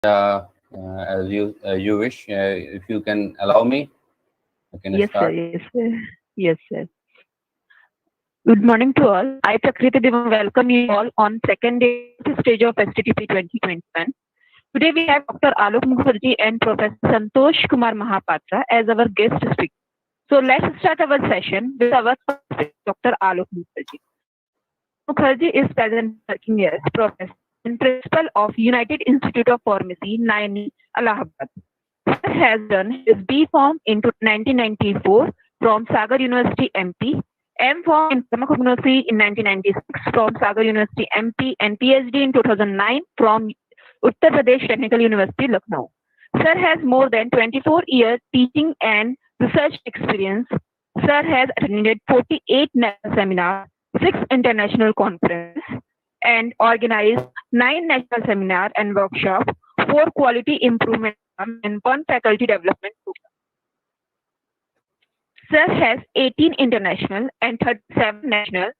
as you wish. If you can allow me, I can Yes, sir. start. Yes, sir. Yes, sir. Good morning to all. I, Prakriti Devam, welcome you all on second day stage of STTP 2021. Today we have Dr. Alok Mukerjee and Professor Santosh Kumar Mahapatra as our guest speaker. So let's start our session with our first speaker, Dr. Alok Mukerjee. Mukherjee is presently working as professor and principal of United Institute of Pharmacy, Naini, Allahabad. Sir has done his B Pharm in 1994 from Sagar University, MP, M Pharm in Pharmacognosy in 1996 from Sagar University, MP, and PhD in 2009 from Uttar Pradesh Technical University, Lucknow. Sir has more than 24 years teaching and research experience. Sir has attended 48 national seminars, 6 international conferences, and organized 9 national seminars and workshops, 4 quality improvement and 1 faculty development program. Sir has 18 international and 37 national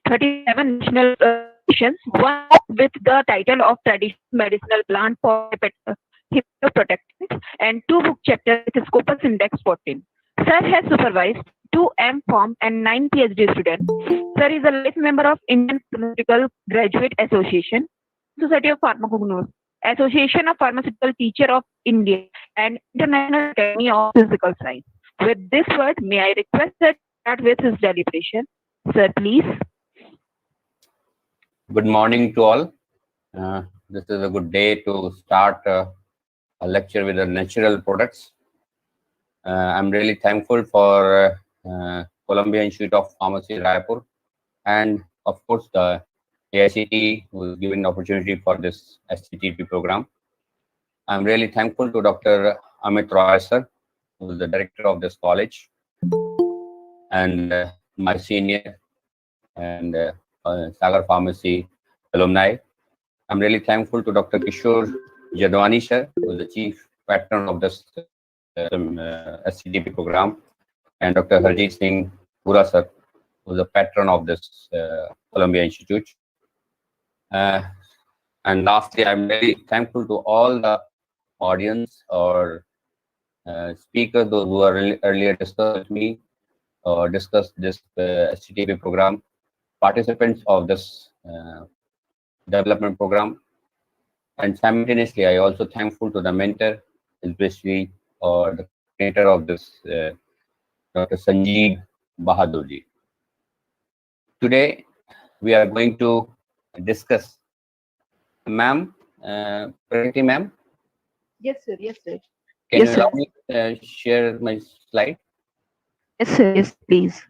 publications, one with the title of Traditional Medicinal Plant for Hepatoprotectant and 2 book chapters with Scopus Index 14. Sir has supervised 2 M Pharm and 9 PhD students. Sir is a life member of Indian Pharmaceutical Graduate Association, Society of Pharmacognosy, Association of Pharmaceutical Teacher of India, and International Academy of Physical Science. With this word, may I request that start with his deliberation. Sir, please. Good morning to all. This is a good day to start a lecture with the natural products. I'm really thankful for Columbia Institute of Pharmacy, Raipur, and of course the AICT who is given the opportunity for this STTP program. I'm really thankful to Dr. Amit Roy, sir, who is the director of this college, and my senior and Sagar Pharmacy alumni. I'm really thankful to Dr. Kishore Jadwani, sir, who is the chief patron of this STTP program, and Dr. Harjeet Singh Pura, sir, who is the patron of this Columbia Institute. And lastly, I'm very thankful to all the audience or speakers, those who are earlier discussed with me or discussed this STTP program, participants of this development program. And simultaneously, I also thankful to the mentor, especially or the creator of this, Dr. Sanjeev Bahadurji. Today, we are going to discuss, ma'am, Prakriti ma'am. Yes, sir. Yes, sir. Can you allow me share my slide? Yes, sir. Yes, please.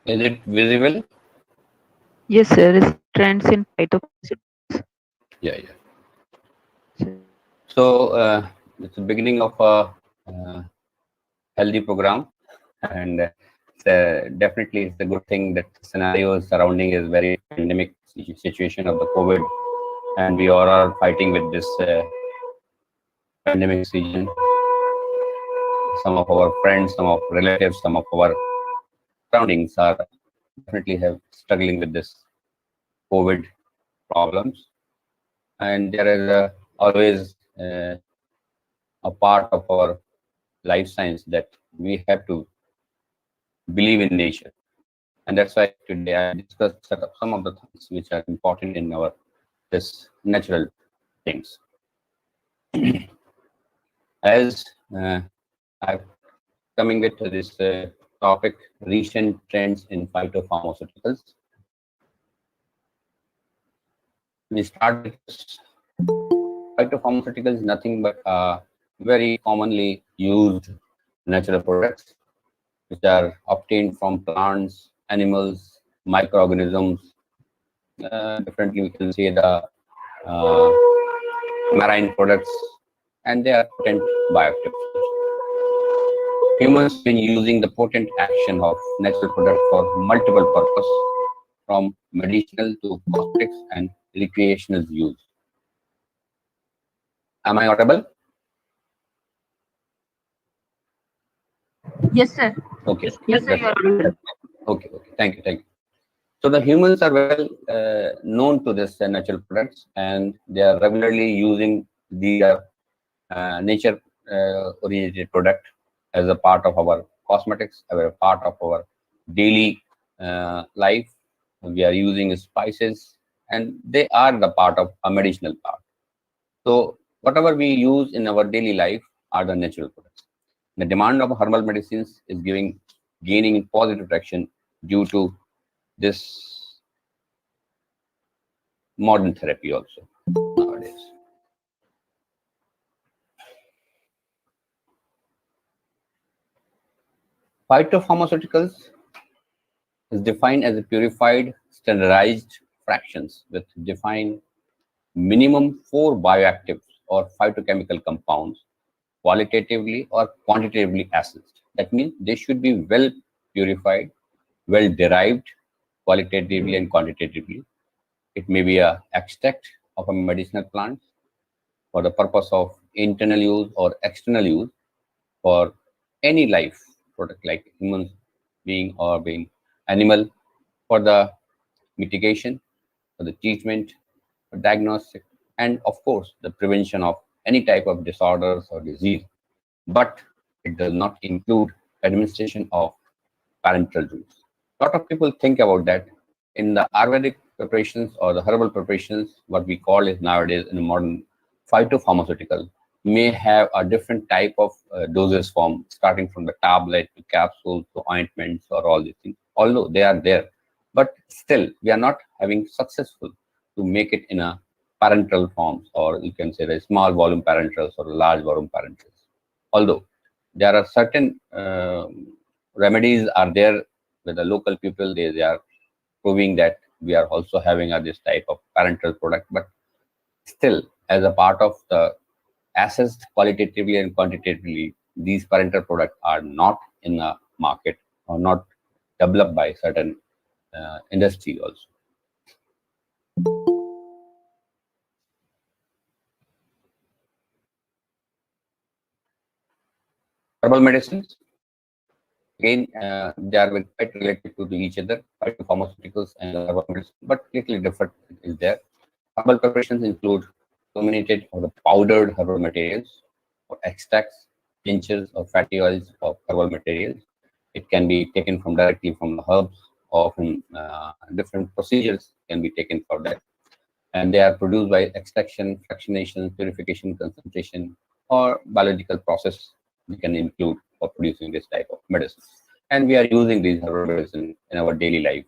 Is it visible? Yes, sir. It's trends in phytopharmaceuticals. Yeah. Sir. So it's the beginning of a healthy program, and definitely it's a good thing that the scenario surrounding is very pandemic situation of the COVID, and we all are fighting with this pandemic season. Some of our friends, some of relatives, some of our surroundings are definitely have struggling with this COVID problems, and there is always a part of our life science that we have to believe in nature, and that's why today I discussed some of the things which are important in our this natural things. As I'm coming with this topic, recent trends in phytopharmaceuticals. We start with phytopharmaceutical is nothing but very commonly used natural products which are obtained from plants, animals, microorganisms. Differently, we can say the marine products, and they are potent bioactives. Humans have been using the potent action of natural products for multiple purposes, from medicinal to cosmetics and recreational use. Am I audible? Yes, sir. Okay. Yes, sir. You are audible. Okay. Thank you. So the humans are well known to this natural products, and they are regularly using the nature originated product as a part of our cosmetics, as a part of our daily life. We are using spices, and they are the part of a medicinal part. So whatever we use in our daily life are the natural products. The demand of herbal medicines is gaining in positive traction due to this modern therapy also nowadays. Phytopharmaceuticals is defined as a purified, standardized fractions with defined minimum 4 bioactive or phytochemical compounds, qualitatively or quantitatively assessed. That means they should be well purified, well derived, qualitatively and quantitatively. It may be a extract of a medicinal plant for the purpose of internal use or external use for any life product like human being or being animal, for the mitigation, for the treatment, for diagnostic, and of course the prevention of any type of disorders or disease. But it does not include administration of parenteral routes. A lot of people think about that. In the Ayurvedic preparations or the herbal preparations, what we call is nowadays in a modern phytopharmaceutical, may have a different type of doses form, starting from the tablet to capsules to ointments or all these things. Although they are there, but still we are not having successful to make it in a parenteral forms, or you can say the small volume parenterals or large volume parenterals. Although there are certain remedies are there with the local people, they are proving that we are also having this type of parenteral product, but still as a part of the assessed qualitatively and quantitatively, these parenteral products are not in the market or not developed by certain industry also. Herbal medicines, again, they are quite related to each other, phytopharmaceuticals and herbal medicine, but little different is there. Herbal preparations include dominated or the powdered herbal materials or extracts, tinctures or fatty oils of herbal materials. It can be taken from directly from the herbs, or from different procedures can be taken for that. And they are produced by extraction, fractionation, purification, concentration, or biological process we can include for producing this type of medicine. And we are using these herbal medicine in our daily life.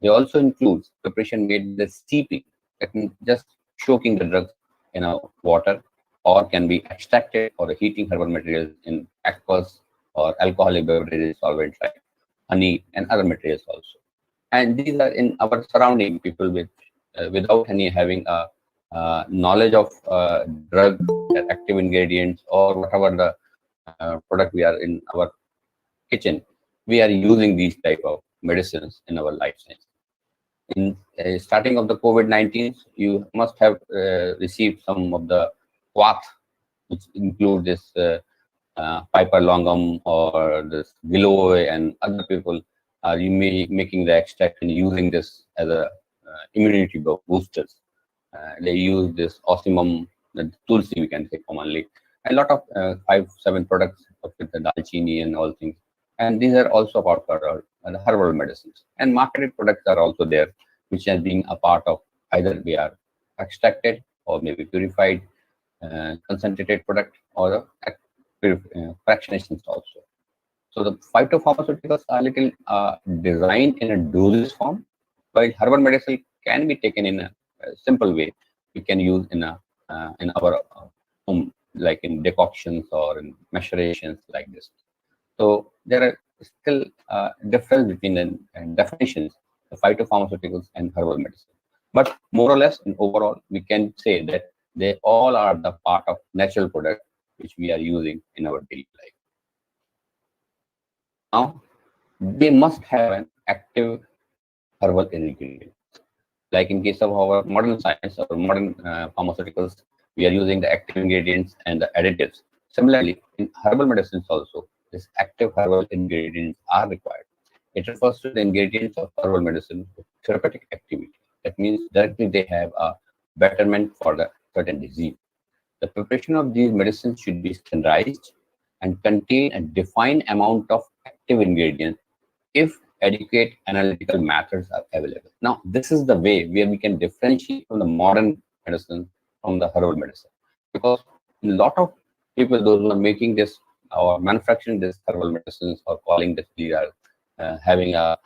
They also include preparation made with the steeping, that means just soaking the drugs in a water, or can be extracted or heating herbal materials in aqueous or alcoholic beverages solvents like honey and other materials also. And these are in our surrounding people with without any having a knowledge of drug, their active ingredients, or whatever the product we are in our kitchen, we are using these type of medicines in our life science. In starting of the COVID-19, you must have received some of the quath, which include this Piper longum or this Giloy, and other people are making the extract and using this as a immunity boosters. They use this osmum, the tulsi we can say commonly, a lot of 5-7 products with the dalchini and all things. And these are also part of our herbal medicines. And marketed products are also there, which are being a part of either we are extracted or maybe purified, concentrated product, or fractionations also. So the phytopharmaceuticals are little designed in a dosage form, while herbal medicine can be taken in a simple way. We can use in our home, like in decoctions or in macerations like this. So there are still difference between the definitions of phytopharmaceuticals and herbal medicine. But more or less, and overall, we can say that they all are the part of natural product which we are using in our daily life. Now, they must have an active herbal ingredient. Like in case of our modern science or modern pharmaceuticals, we are using the active ingredients and the additives. Similarly, in herbal medicines also, these active herbal ingredients are required. It refers to the ingredients of herbal medicine with therapeutic activity. That means directly they have a betterment for the certain disease. The preparation of these medicines should be standardized and contain a defined amount of active ingredients if adequate analytical methods are available. Now, this is the way where we can differentiate from the modern medicine from the herbal medicine. Because a lot of people, those who are making this or manufacturing this herbal medicines or calling this, they are having a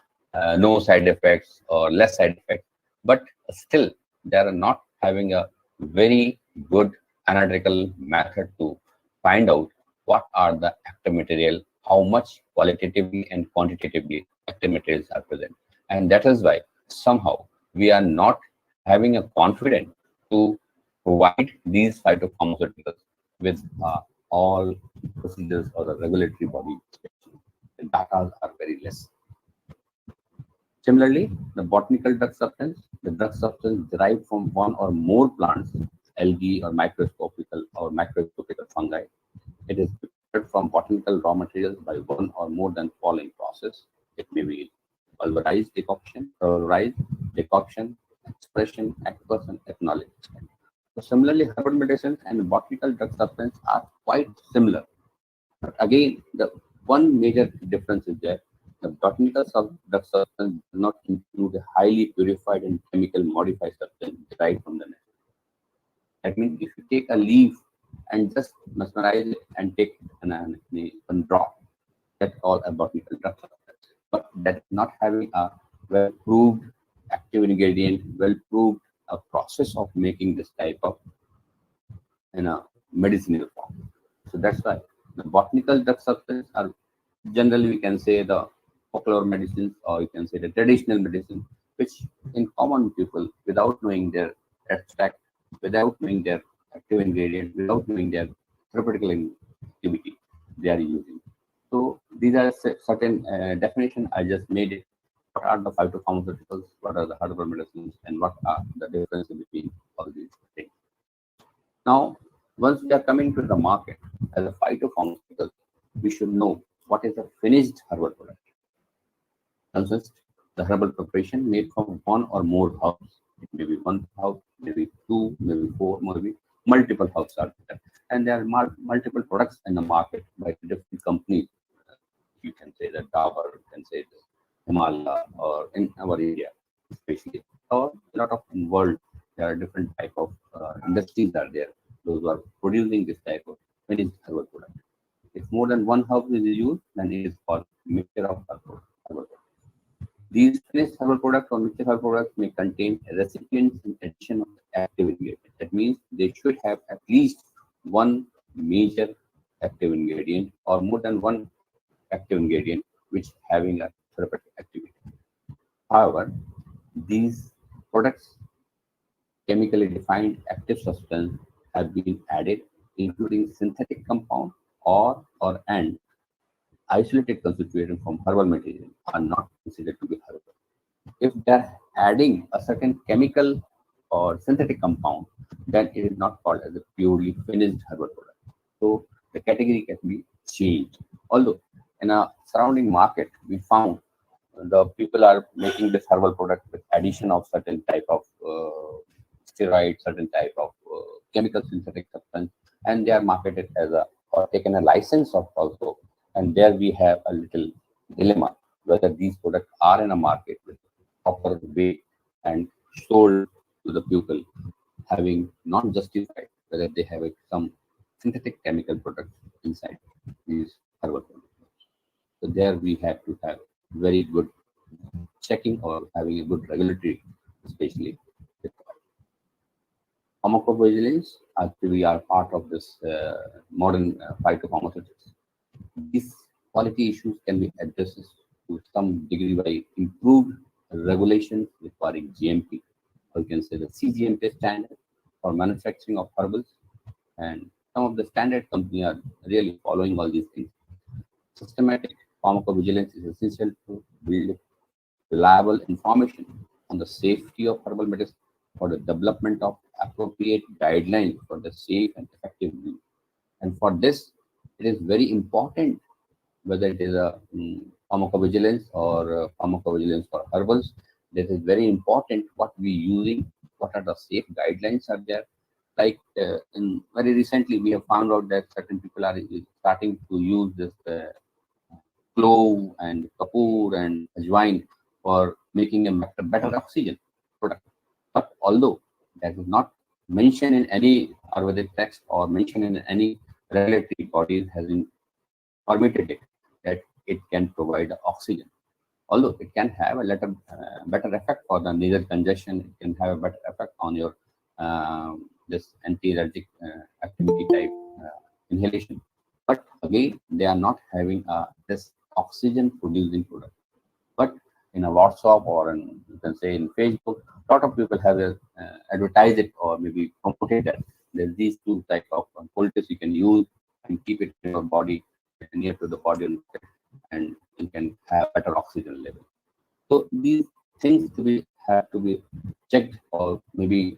no side effects or less side effects, but still they are not having a very good analytical method to find out what are the active material, how much qualitatively and quantitatively active materials are present. And that is why somehow we are not having a confidence to provide these phytopharmaceuticals with all procedures or the regulatory body. The data are very less. Similarly, the botanical drug substance, the drug substance derived from one or more plants, algae or macroscopical fungi. It is prepared from botanical raw materials by one or more than following process. It may be pulverized decoction, expression, aqueous, and ethanolysis. So similarly, herbal medicines and botanical drug substance are quite similar. But again, the one major difference is that the botanical drug substance does not include a highly purified and chemical modified substance derived from the nature. That means if you take a leaf and just mesmerize it and take one drop, that's all a botanical drug substance. But that's not having a well-proved active ingredient, well-proved a process of making this type of medicinal form. So that's why the botanical drug substance are generally, we can say, the folklore medicines, or you can say the traditional medicine, which in common people, without knowing their extract, without knowing their active ingredient, without knowing their therapeutic activity, they are using. So these are certain definition I just made it. What are the phytopharmaceuticals? What are the herbal medicines? And what are the differences between all these things? Now, once we are coming to the market as a phytopharmaceutical, we should know what is a finished herbal product. Consists the herbal preparation made from one or more herbs. It may be one herb, maybe two, maybe four, maybe multiple herbs are there. And there are multiple products in the market by different companies. You can say the Dabur, you can say the Himalaya, or in our area, especially. Or a lot of in world, there are different type of industries are there. Those who are producing this type of finished herbal product. If more than one herb is used, then it is called mixture of herbal products. These finished herbal products or mixture herbal products may contain recipients in addition of active ingredient. That means they should have at least one major active ingredient or more than one active ingredient which having a therapeutic activity. However, these products chemically defined active substance have been added, including synthetic compound or and isolated constituent from herbal material are not considered to be herbal. If they're adding a certain chemical or synthetic compound, then it is not called as a purely finished herbal product. So the category can be changed. Although in a surrounding market, we found the people are making this herbal product with addition of certain type of steroid, certain type of chemical synthetic substance, and they are marketed as a or taken a license of also. And there we have a little dilemma whether these products are in a market with proper way and sold to the people, having not justified whether they have some synthetic chemical products inside these herbal products. So there we have to have very good checking or having a good regulatory, especially pharmacovigilance. Actually, we are part of this modern phytopharmaceuticals. These quality issues can be addressed to some degree by improved regulations requiring GMP, or you can say the CGMP standard for manufacturing of herbals. And some of the standard companies are really following all these things. Systematic pharmacovigilance is essential to build reliable information on the safety of herbal medicine for the development of appropriate guidelines for the safe and effective use. And for this, it is very important whether it is a pharmacovigilance or pharmacovigilance for herbals. This is very important what we using, what are the safe guidelines are there. Like in very recently, we have found out that certain people are starting to use this clove and kapoor and ajwain for making a better oxygen product. But although that is not mentioned in any Ayurvedic text or mentioned in any regulatory bodies has been permitted it that it can provide oxygen. Although it can have a better effect for the nasal congestion, it can have a better effect on your this anti-allergic activity type inhalation. But again, they are not having this oxygen producing product. But in a WhatsApp or in, you can say in Facebook, a lot of people have advertised it or maybe promoted that. There's these two type of poultice you can use and keep it in your body near to the body and you can have better oxygen level. So these things have to be checked or maybe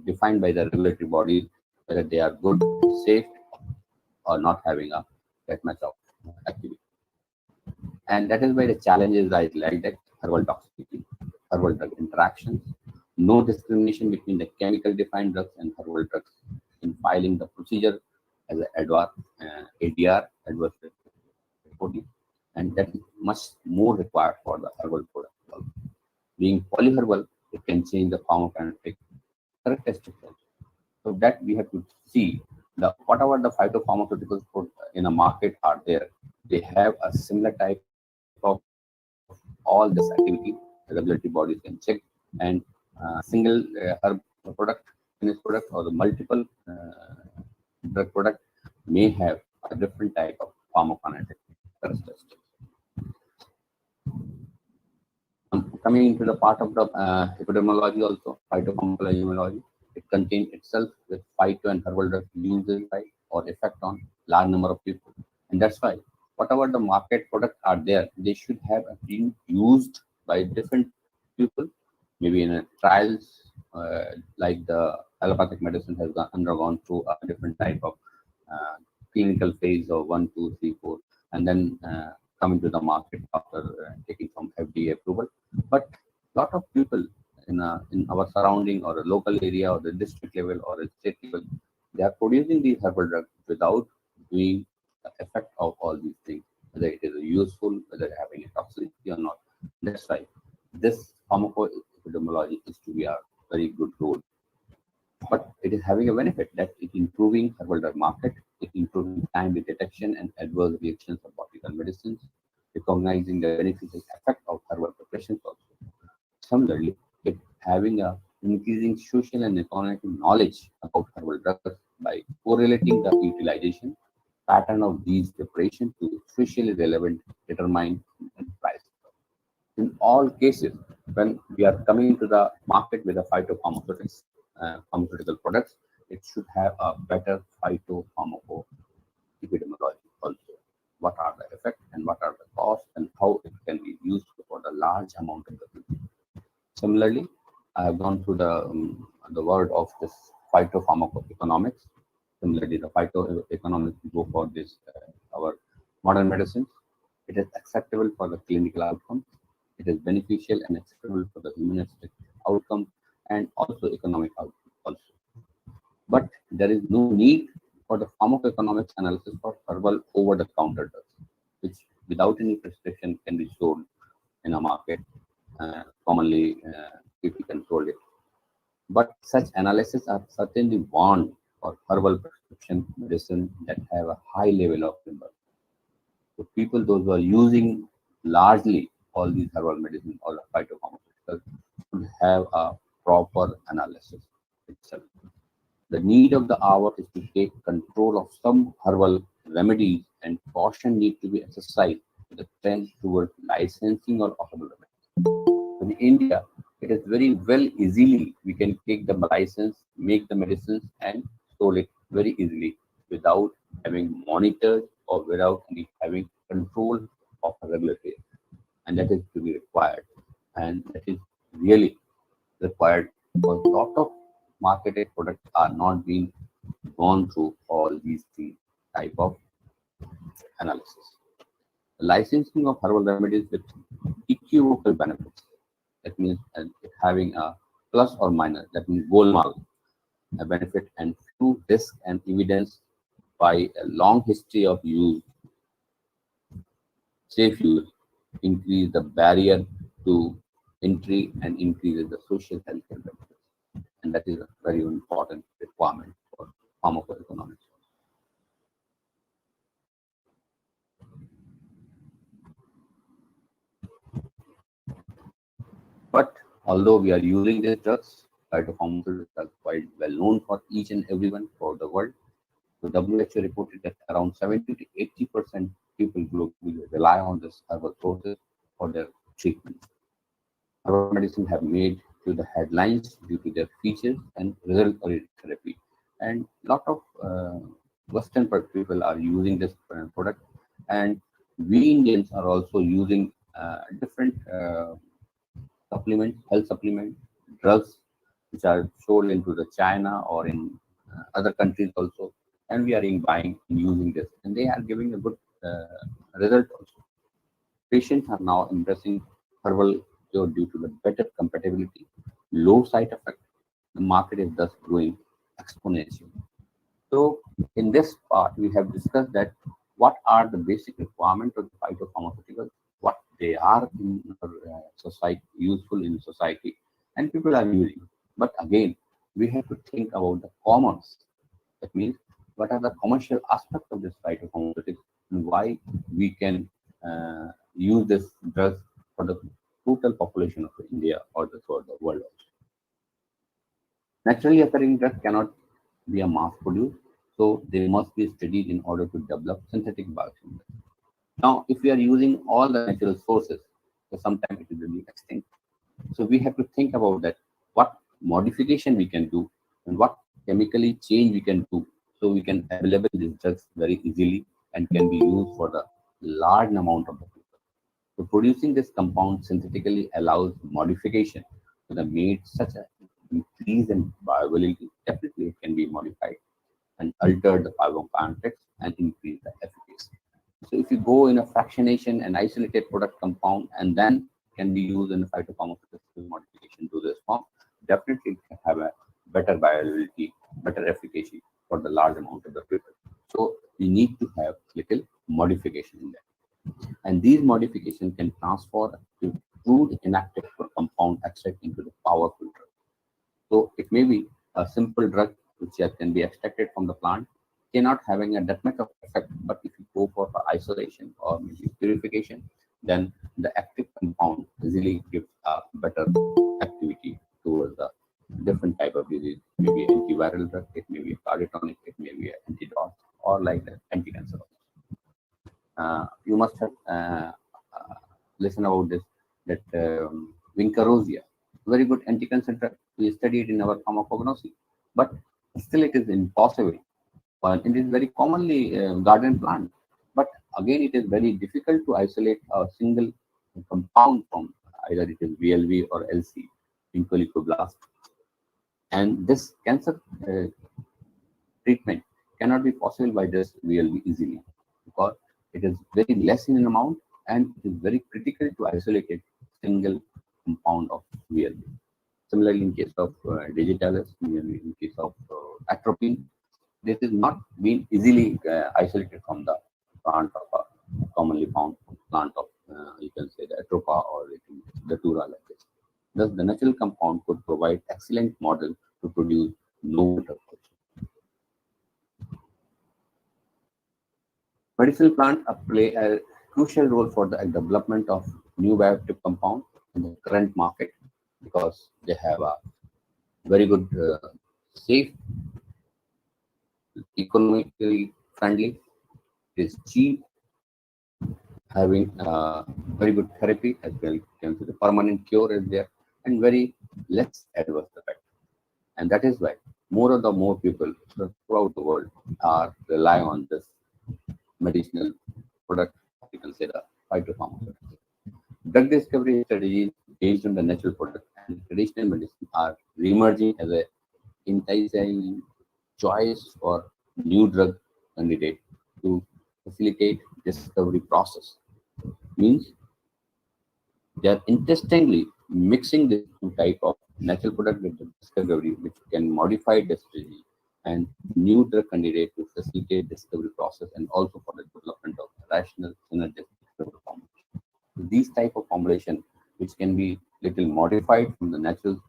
defined by the regulatory bodies whether they are good, safe, or not having that much of activity. And that is why the challenges like that herbal toxicity, herbal drug interactions, no discrimination between the chemical defined drugs and herbal drugs in filing the procedure as an ADR, adverse reporting, and that is much more required for the herbal product. Being polyherbal, it can change the pharmacokinetic characteristics. So that we have to see the whatever the phytopharmaceuticals put in a market are there, they have a similar type of all this activity. The regulatory bodies can check and single herb product, finished product, or the multiple drug product may have a different type of pharmacokinetic characteristics. Coming into the part of the epidemiology also, phytopharmacology, it contains itself with phyto and herbal drugs used by or effect on large number of people. And that's why whatever the market products are there, they should have been used by different people, maybe in a trials, like the allopathic medicine has undergone through a different type of clinical phase of 1, 2, 3, 4, and then coming to the market after taking some FDA approval. But lot of people in our surrounding or a local area or the district level or a state level, they are producing these herbal drugs without doing the effect of all these things, whether it is useful, whether having a toxicity or not. That's why this pharmacoepidemiology is to be a very good role. But it is having a benefit that it improving herbal drug market, it improving time with detection and adverse reactions of botanical medicines, recognizing the beneficial effect of herbal preparations also. Similarly, it having a increasing social and economic knowledge about herbal drugs by correlating the utilization pattern of these preparations to socially relevant determined price. In all cases, when we are coming to the market with a phytopharmaceutics pharmaceutical products, it should have a better phytopharmaco epidemiology also. What are the effects and what are the costs and how it can be used for the large amount of the people. Similarly, I have gone through the word of this phytopharmacoeconomics. Similarly, the phytoeconomics go for this our modern medicines. It is acceptable for the clinical outcomes. It is beneficial and acceptable for the humanistic outcome and also economic outcome also. But there is no need for the pharmacoeconomics analysis for herbal over-the-counter drugs, which without any prescription can be sold in a market. Commonly, people control it. But such analysis are certainly warned for herbal prescription medicine that have a high level of reimbursement. So people, those who are using largely all these herbal medicine or the phytopharmaceuticals, should have a proper analysis itself. The need of the hour is to take control of some herbal remedies, and caution need to be exercised with a trend towards licensing or herbal remedies. In India, it is very well easily we can take the license, make the medicines, and sell it very easily without having monitored or without any having control of a regulatory, and that is to be required, and that is really required because a lot of marketed products are not being gone through all these three type of analysis. Licensing of herbal remedies with equivocal benefits, that means having a plus or minus, that means goalmark, a benefit and few risk and evidence by a long history of use, safe use, increase the barrier to entry and increases the social healthcare benefits. And that is a very important requirement for pharmacoeconomics. But although we are using these drugs, phytopharmaceuticals are quite well known for each and everyone for the world. The WHO reported that around 70 to 80% people globally rely on this herbal sources for their treatment. Herbal medicine have made to the headlines due to their features and result-oriented therapy. And a lot of Western people are using this product, and we Indians are also using different supplements, health supplements, drugs, which are sold into the China or in other countries also, and we are buying and using this, and they are giving a good result also. Patients are now embracing herbal cure due to the better compatibility, low side effect. The market is thus growing exponentially. So, in this part, we have discussed that what are the basic requirements of the phytopharmaceuticals, what they are in society, useful in society, and people are using. But again, we have to think about the commerce. That means, what are the commercial aspects of this phytopharmaceutics and why we can use this drug for the total population of India or for the world also. Naturally occurring drugs cannot be a mass produced, so they must be studied in order to develop synthetic biosimilars. Now, if we are using all the natural sources, so sometimes it will be extinct. So we have to think about that, what modification we can do and what chemically change we can do, so we can available these drugs very easily and can be used for the large amount of the people. So producing this compound synthetically allows modification to the made such an increase in bioavailability. Definitely it can be modified and alter the pharmacokinetics and increase the efficacy. So if you go in a fractionation and isolated product compound and then can be used in a phytopharmaceutical modification to this form, definitely it can have a better bioavailability, better efficacy for the large amount of the people. So we need to have little modification in that. And these modifications can transfer to crude inactive compound extract into the powerful drug. So it may be a simple drug which can be extracted from the plant, cannot having a that much of effect. But if you go for isolation or maybe purification, then the active compound easily gives a better activity towards the different type of disease. Maybe antiviral drug, it may be a cardiotonic, it may be an antidote, or like the anti-cancer. You must have listened about this, that Vincarossia, very good anti-cancer drug, We study it in our pharmacognosy, but still it is impossible. Well, it is very commonly garden plant, but again it is very difficult to isolate a single compound from either it is VLV or LC, vinculoclast. And this cancer treatment cannot be possible by just VLV easily because it is very less in amount and it is very critical to isolate a single compound of VLV. Similarly, in case of digitalis, in case of atropine, this is not being easily isolated from the plant of a commonly found plant of you can say the atropa or the datura like this. Thus, the natural compound could provide excellent model to produce novel drugs. Medicinal plants play a crucial role for the development of new bioactive compounds in the current market because they have a very good, safe, economically friendly, it is cheap, having very good therapy as well. You can see the permanent cure is there and very less adverse effect. And that is why more people throughout the world are relying on this medicinal product, you can say the phytopharmaceuticals. Drug discovery strategies based on the natural product and traditional medicine are re-emerging as a enticing choice for new drug candidate to facilitate discovery process. Means they are interestingly mixing this two type of natural product with the discovery, which can modify the strategy and new drug candidate to facilitate discovery process and also for the development of rational synergistic discovery formulation. So these type of formulation, which can be little modified from the natural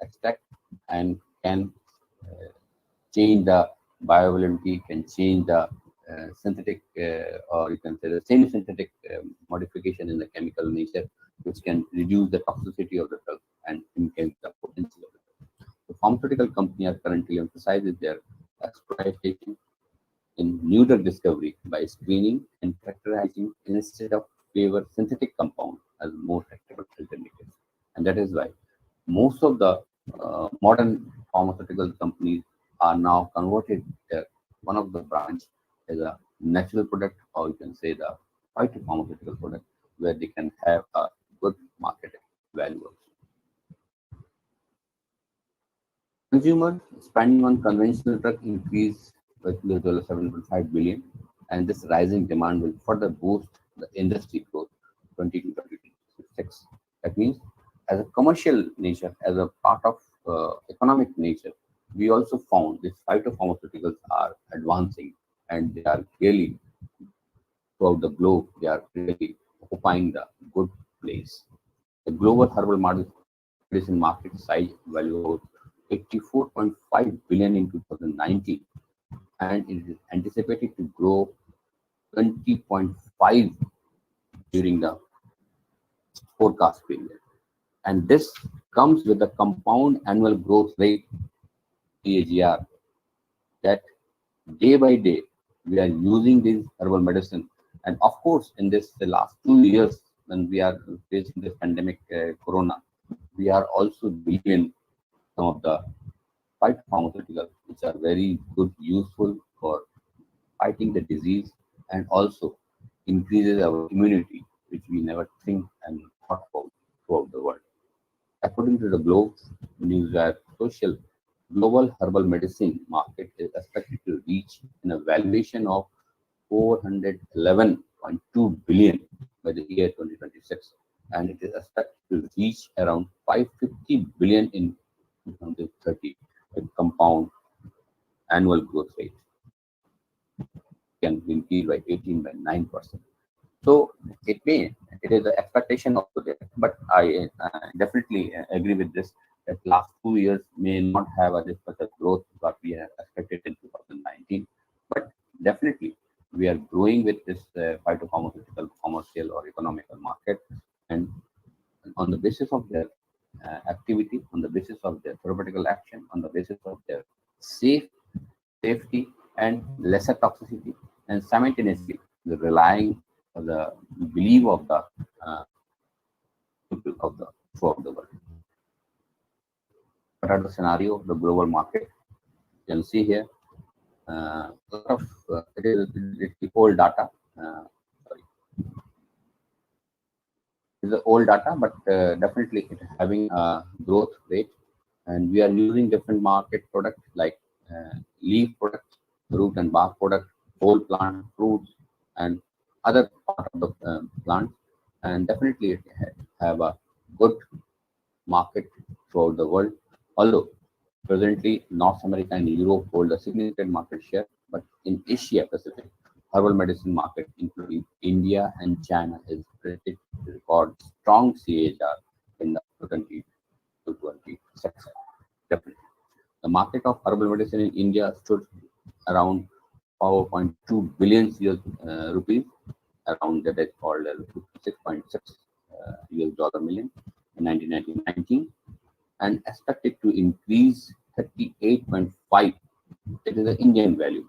extract and can change the bioavailability, can change the synthetic or you can say the semi-synthetic modification in the chemical nature, which can reduce the toxicity of the drug and increase the potency of the drug. The pharmaceutical company are currently emphasizing their exploitation in new drug discovery by screening and characterizing instead of favor synthetic compound as more tractable alternatives. And that is why most of the modern pharmaceutical companies are now converted one of the branch as a natural product or you can say the phytopharmaceutical product where they can have a good market value also. Consumer spending on conventional drug increased by $7.5 billion, and this rising demand will further boost the industry growth 20 to 26. That means, as a commercial nature, as a part of economic nature, we also found these phytopharmaceuticals are advancing and they are really throughout the globe, they are really occupying the good place. The global herbal medicine market size value of 84.5 billion in 2019, and it is anticipated to grow 20.5 during the forecast period. And this comes with a compound annual growth rate CAGR that day by day we are using this herbal medicine. And of course, in this the last 2 years when we are facing this pandemic corona, we are also dealing some of the phytopharmaceuticals which are very good, useful for fighting the disease and also increases our immunity, which we never think and thought about throughout the world. According to the Globe Newswire Social, global herbal medicine market is expected to reach a valuation of 411.2 billion by the year 2026, and it is expected to reach around 550 billion in 2030 with compound annual growth rate can increase by 18.9%. So it is the expectation also there, but I definitely agree with this that last 2 years may not have a this such a growth what we have expected in 2019, but definitely we are growing with this phytopharmaceutical commercial or economical market, and on the basis of their activity, on the basis of their therapeutical action, on the basis of their safety and lesser toxicity, and simultaneously the relying on the belief of the people of the throughout the world. what are the scenario of the global market? You can see here, a lot of it's the old data. Sorry, it's the old data, but definitely it having a growth rate, and we are using different market products like leaf products, root and bark products, whole plant, fruits, and other part of the plant, and definitely it have a good market throughout the world. Although presently North America and Europe hold a significant market share, but in Asia Pacific, herbal medicine market, including India and China, is predicted to record strong CAGR in the 20 to 26. Definitely. The market of herbal medicine in India stood around 4.2 billion rupees, around that is called 6.6 US dollar million in 1919, and expected to increase 38.5. It is the Indian value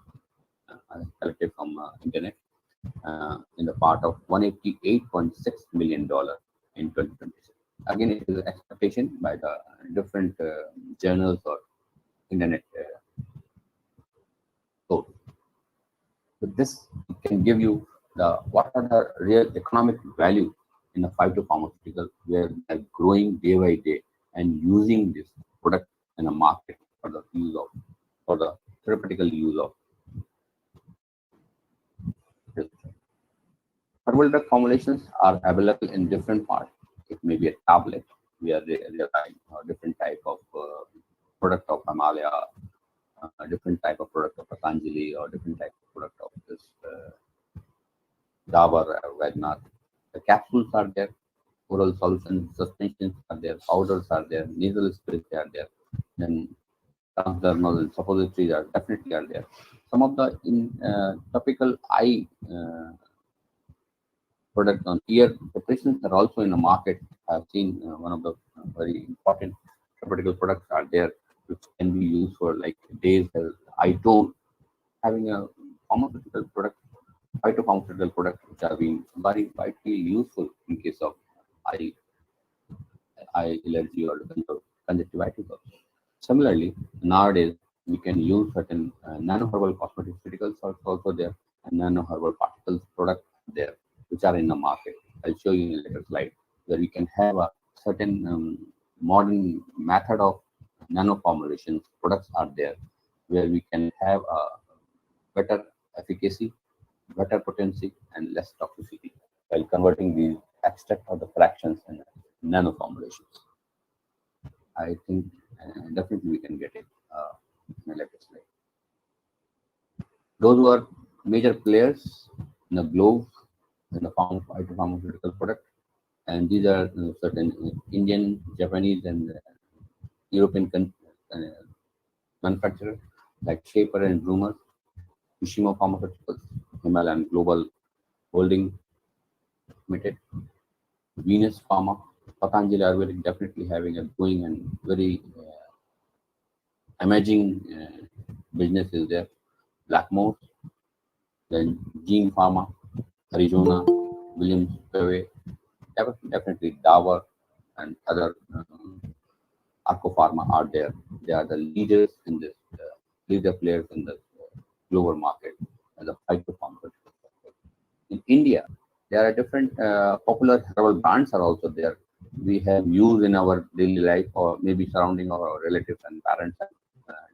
collected from internet in the part of 188.6 million dollar in 2026. Again, it is an expectation by the different journals or internet sources. So this can give you the what are the real economic value in the phytopharmaceutical, where they are growing day by day and using this product in a market for the use of, for the therapeutical use of this. Herbal drug formulations are available in different parts. It may be a tablet, where they are different type of product of Himalaya, different type of product of Patanjali, or different type of product of this Dabur or Vaidnath. The capsules are there, oral solutions, suspensions are there, powders are there, nasal sprays are there, then transdermal and suppositories are definitely are there. Some of the topical eye products on ear preparations are also in the market. I've seen one of the very important therapeutical products are there, which can be used for like days eye tone, having a pharmaceutical product, phytopharmaceutical products which are being very widely useful in case of eye allergy or conjunctivitis. Similarly, nowadays we can use certain nano-herbal cosmeceuticals also there, and nano-herbal particles products there, which are in the market. I'll show you in a later slide, where we can have a certain modern method of nano formulations products are there, where we can have a better efficacy, better potency, and less toxicity while converting these extract or the fractions in nano formulations. I think definitely we can get it in a later slide. Those who are major players in the globe in the pharmaceutical product, and these are certain Indian, Japanese, and European manufacturers like Shaper and Broomer, Ishimo Pharmaceuticals, Himalayan Global Holding Limited, Venus Pharma, Patanjali Ayurvedic definitely having a growing and very amazing business is there. Blackmore, then Gene Pharma, Arizona, Williams Pave, definitely Dabur and other Arco Pharma are there. They are the leaders in this, leader players in the global market as a phytopharmaceutical. In India, there are different popular herbal brands are also there. We have used in our daily life, or maybe surrounding our relatives and parents,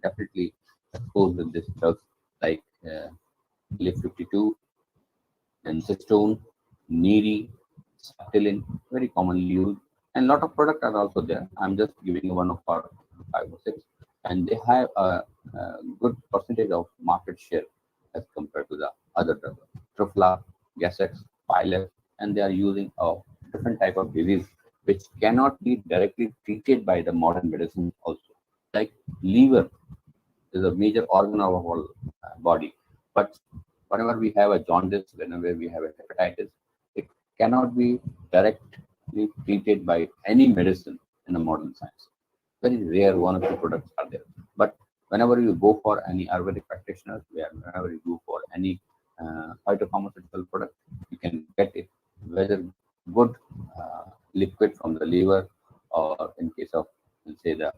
definitely exposed with this drugs like Lip 52 and Cystone, Needy, Saptilin, very commonly used, and lot of products are also there. I'm just giving one of our 5 or 6, and they have a good percentage of market share as compared to the other drugs. Trufla, Gasex, Pilex, and they are using a different type of disease which cannot be directly treated by the modern medicine also. Like liver is a major organ of our body, but whenever we have a jaundice, whenever we have a hepatitis, it cannot be directly treated by any medicine in a modern science. Very rare, one or two products are there. But whenever you go for any Ayurvedic practitioners, whenever you go for any phytopharmaceutical product, you can get it, whether good liquid from the liver, or in case of, let's say, the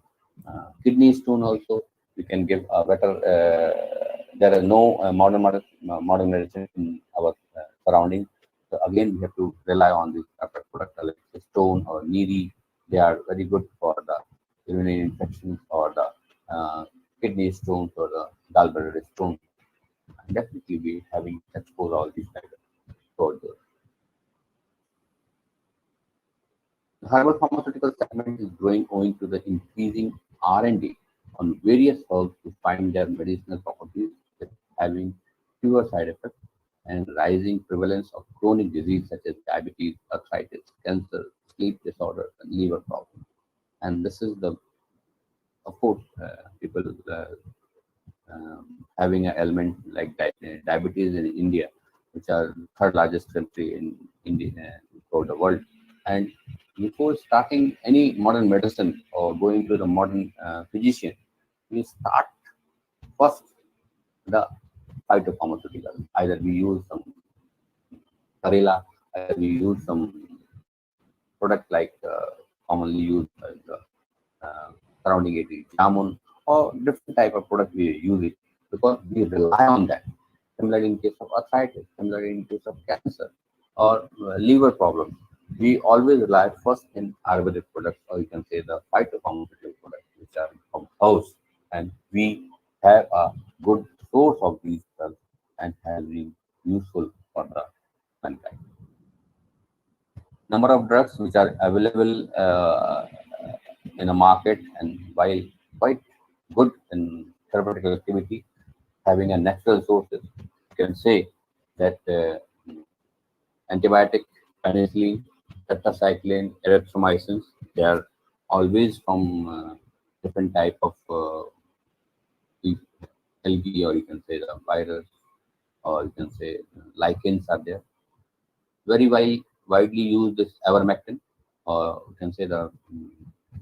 kidney stone also, we can give a better. There are no modern medicine in our surrounding. So again, we have to rely on this type of product like stone or needy. They are very good for the urinary infections or the kidney stones or the gallbladder stone. And definitely, we having exposed all these types of products. The herbal pharmaceutical segment is growing owing to the increasing R&D on various herbs to find their medicinal properties with having fewer side effects and rising prevalence of chronic disease such as diabetes, arthritis, cancer, sleep disorders, and liver problems. And this is the, of course, people having an element like diabetes in India, which are third largest country in India for the world. And before starting any modern medicine or going to the modern physician, we start first the phytopharmaceutical. Either we use some karela, either we use some product like commonly used as surrounding it is jamun or different type of product we use it because we rely on that. Similarly in case of arthritis, similarly in case of cancer or liver problems, we always rely first in Ayurvedic products or you can say the phytopharmaceutical products which are from house, and we have a good source of these drugs and has been useful for the mankind. Number of drugs which are available in the market, and while quite good in therapeutic activity, having a natural sources, you can say that antibiotic, penicillin, tetracycline, erythromycins, they are always from different type of algae, or you can say the virus, or you can say lichens are there. Very widely used is ivermectin, or you can say the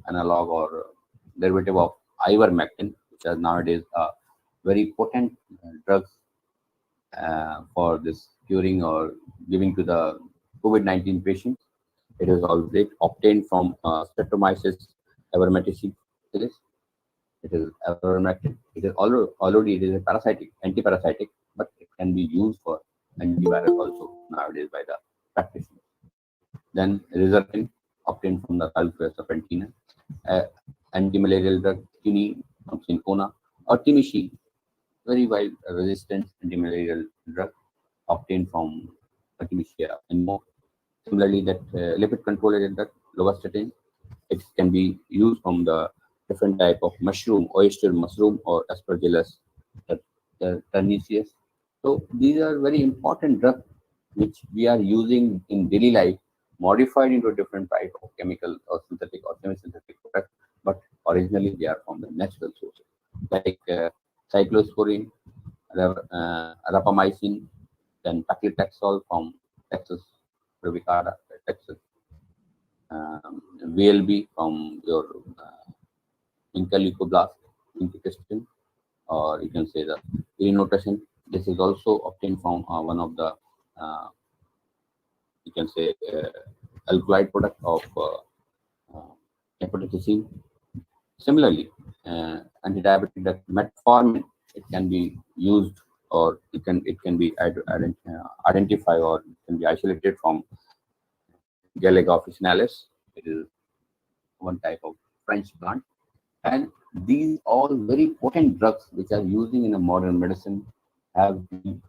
analog or derivative of ivermectin, which are nowadays very potent drugs for this curing or giving to the COVID-19 patients. It is already obtained from Streptomyces ivermecticillus. It is ivermectin. It is already it is a parasitic, anti-parasitic, but it can be used for antivirus also nowadays by the practitioners. Then reserpine, obtained from the Alpha serpentina, anti-malarial drug quinine from cinchona, or timishine, very wide resistant anti-malarial drug obtained from Artemisia and more. Similarly, that lipid control agent drug lovastatin, it can be used from the different type of mushroom, oyster mushroom or aspergillus pernicious. So these are very important drugs which we are using in daily life, modified into a different type of chemical or synthetic or semi-synthetic product, but originally they are from the natural sources, like cyclosporine, rapamycin, then paclitaxel from Texas brevicada, Texas, VLB from your Inca leucoblast, inconsistent, or you can say the irinotecan. This is also obtained from one of the you can say alkaloid product of hepatitis. Similarly, anti-diabetic drug metformin, it can be used or it can be identified or it can be isolated from Galega officinalis. It is one type of French plant, and these all very potent drugs which are using in a modern medicine have been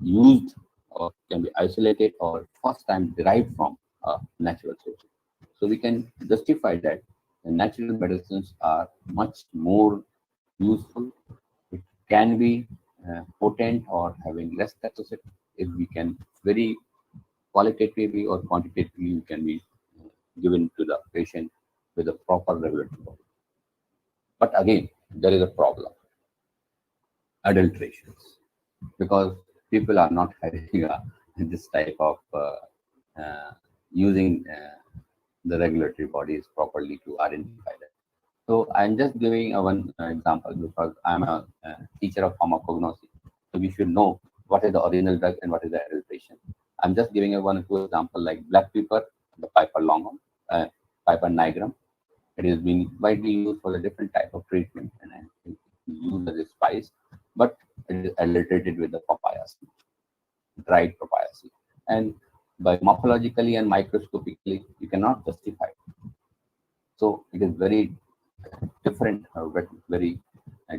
used or can be isolated or first time derived from natural sources. So we can justify that the natural medicines are much more useful. It can be potent or having less toxicity if we can very qualitatively or quantitatively can be given to the patient with a proper regulatory body. But again, there is a problem: adulterations, because people are not having this type of using the regulatory bodies properly to identify that. So I'm just giving one example because I'm a teacher of pharmacognosy. So we should know what is the original drug and what is the adulteration. I'm just giving a one or two example like black pepper, the Piper longum, Piper nigrum, It is being widely used for a different type of treatment, and I think it's used as a spice, but it is adulterated with the papaya seed, dried papaya seed. And by morphologically and microscopically, you cannot justify it. So it is very different, very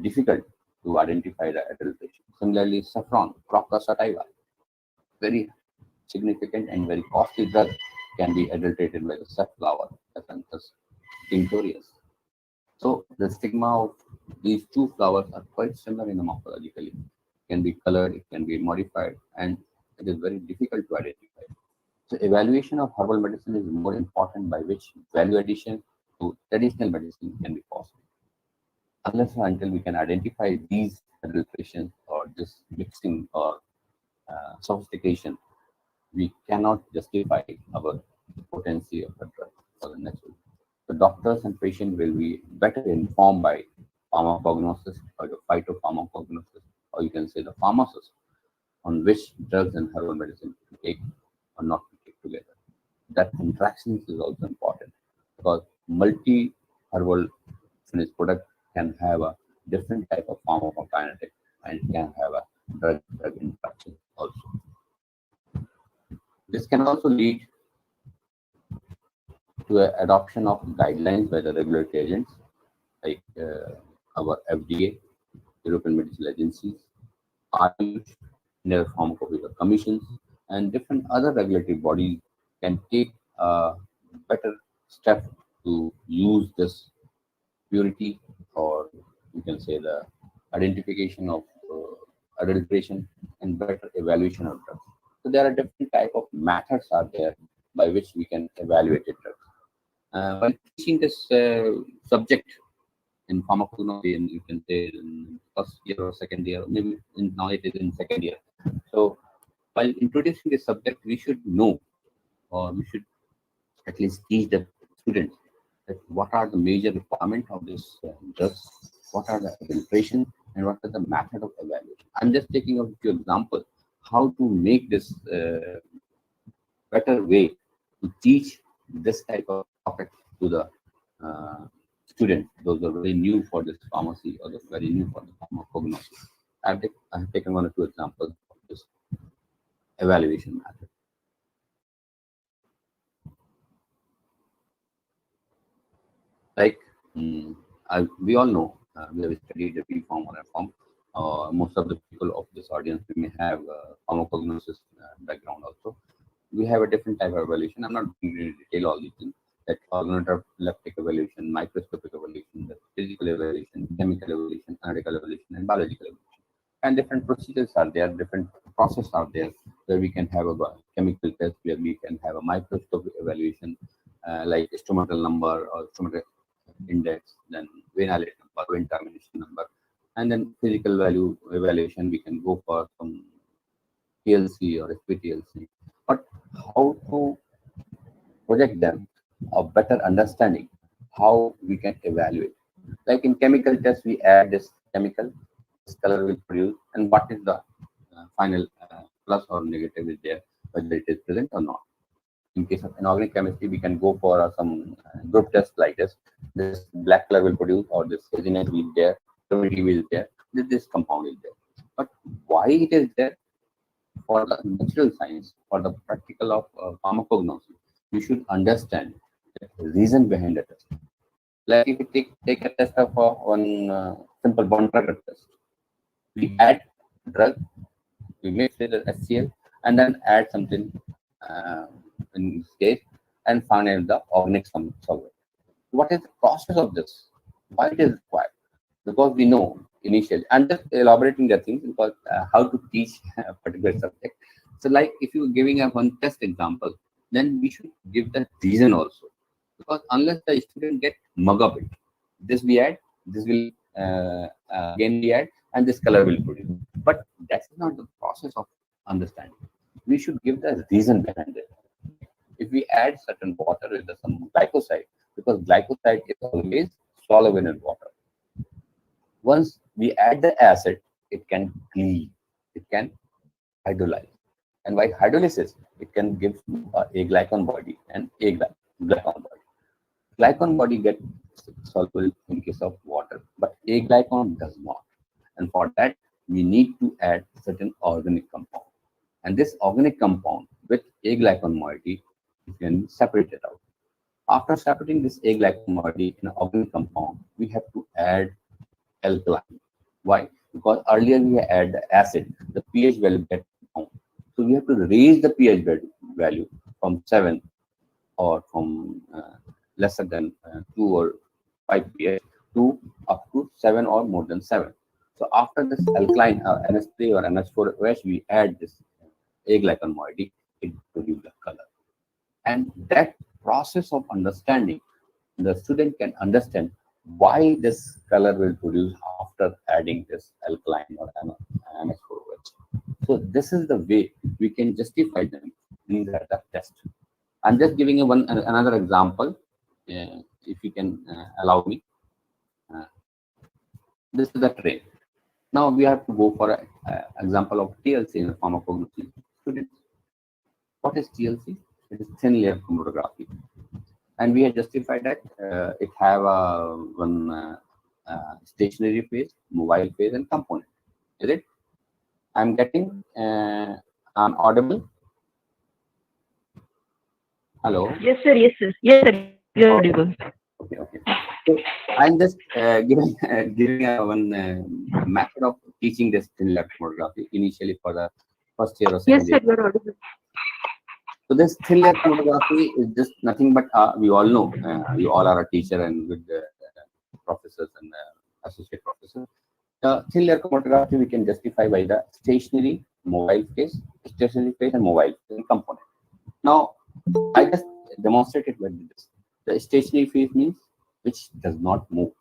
difficult to identify the adulteration. Similarly, saffron, Crocus sativa, very significant and very costly drug, can be adulterated by the safflower, Acanthus tinctorius. So the stigma of these two flowers are quite similar in the morphologically. It can be colored, it can be modified, and it is very difficult to identify. So evaluation of herbal medicine is more important, by which value addition to traditional medicine can be possible. Unless and until we can identify these adulterations or this mixing or sophistication, we cannot justify our potency of the drug for the natural. The doctors and patients will be better informed by pharmacognosis or the phytopharmacognosis, or you can say the pharmacist, on which drugs and herbal medicine to take or not to take together. That interaction is also important, because multi-herbal finished product can have a different type of pharmacokinetic and can have a drug interaction also. This can also lead to a adoption of guidelines by the regulatory agents like our FDA, European Medicinal Agencies, AYUSH, their pharmacopoeia commissions, and different other regulatory bodies can take a better step to use this purity, or you can say the identification of adulteration and better evaluation of drugs. So there are different type of methods are there by which we can evaluate a drug. While teaching this subject in pharmacology, and you can say in first year or second year, maybe now it is in second year. So while introducing this subject, we should know, or we should at least teach the students that what are the major requirements of this drugs, what are the adulteration, and what are the method of evaluation. I'm just taking a few examples how to make this better way to teach this type of topic to the uh, students, those are very new for this pharmacy or those very new for the pharmacognosis. I have taken one or two examples of this evaluation method. Like we all know, we have studied the B form or F form. Most of the people of this audience we may have pharmacognosis background also. We have a different type of evaluation. I'm not going to detail all these things. That organoleptic evaluation, microscopic evaluation, the physical evaluation, chemical evaluation, analytical evaluation, and biological evaluation. And different procedures are there, different processes are there, where we can have a chemical test, where we can have a microscopic evaluation, like stomatal number or stomatal index, then venalate number, vein termination number, and then physical value evaluation. We can go for some PLC or SPTLC. But how to project them a better understanding how we can evaluate. Like in chemical test, we add this chemical, this color will produce, and what is the final plus or negative is there, whether it is present or not. In case of inorganic chemistry, we can go for some group test like this. This black color will produce, or this haziness will be there, fluidity will be there, this compound is there. But why it is there? For the natural science, for the practical of pharmacognosis, you should understand the reason behind the test. Like if you take a test of one simple bond drug test, we add drug, we mix with the HCl, and then add something in this case, and find out the organic solvent. What is the process of this? Why it is required? Because we know initially, I'm just elaborating the things because how to teach a particular subject. So, like if you're giving a one test example, then we should give the reason also, because unless the student get mug up it, this we add, this will again we add, and this color will produce. But that's not the process of understanding. We should give the reason behind it. If we add certain water with some glycoside, because glycoside is always soluble in water. Once we add the acid, it can cleave, it can hydrolyze. And by hydrolysis, it can give a glycan body and a glycan body. Glycan body get soluble in case of water, but A glycon does not. And for that, we need to add certain organic compound. And this organic compound with A glycon moiety can be separated out. After separating this A glycon moiety in an organic compound, we have to add alkaline. Why? Because earlier we had the acid, the pH value gets down. So we have to raise the pH value from 7 or from lesser than 2 or 5 pH to up to 7 or more than 7. So after this alkaline NH3 or NH4OH, we add this A glycon moiety, it produces a color. And that process of understanding, the student can understand why this color will produce after adding this alkaline or NH4OH. So this is the way we can justify them in the test. I'm just giving you another example, if you can allow me. This is the tray. Now we have to go for an example of TLC in pharmacognosy. Students, what is TLC? It is thin layer chromatography, and we have justified that it have one stationary phase, mobile phase, and component. Is it? I'm getting I'm audible. Hello. Yes, sir. Yes, sir. Yes, sir. You're audible. Okay. Okay. So I'm just giving one method of teaching this thin layer chromatography initially for the first year or second Yes, year. sir. You're audible. So this thin layer chromatography is just nothing but we all know, you all are a teacher and with professors and associate professors. Thin layer chromatography we can justify by the stationary mobile phase, and mobile phase component. Now I just demonstrated with this. The stationary phase means which does not move.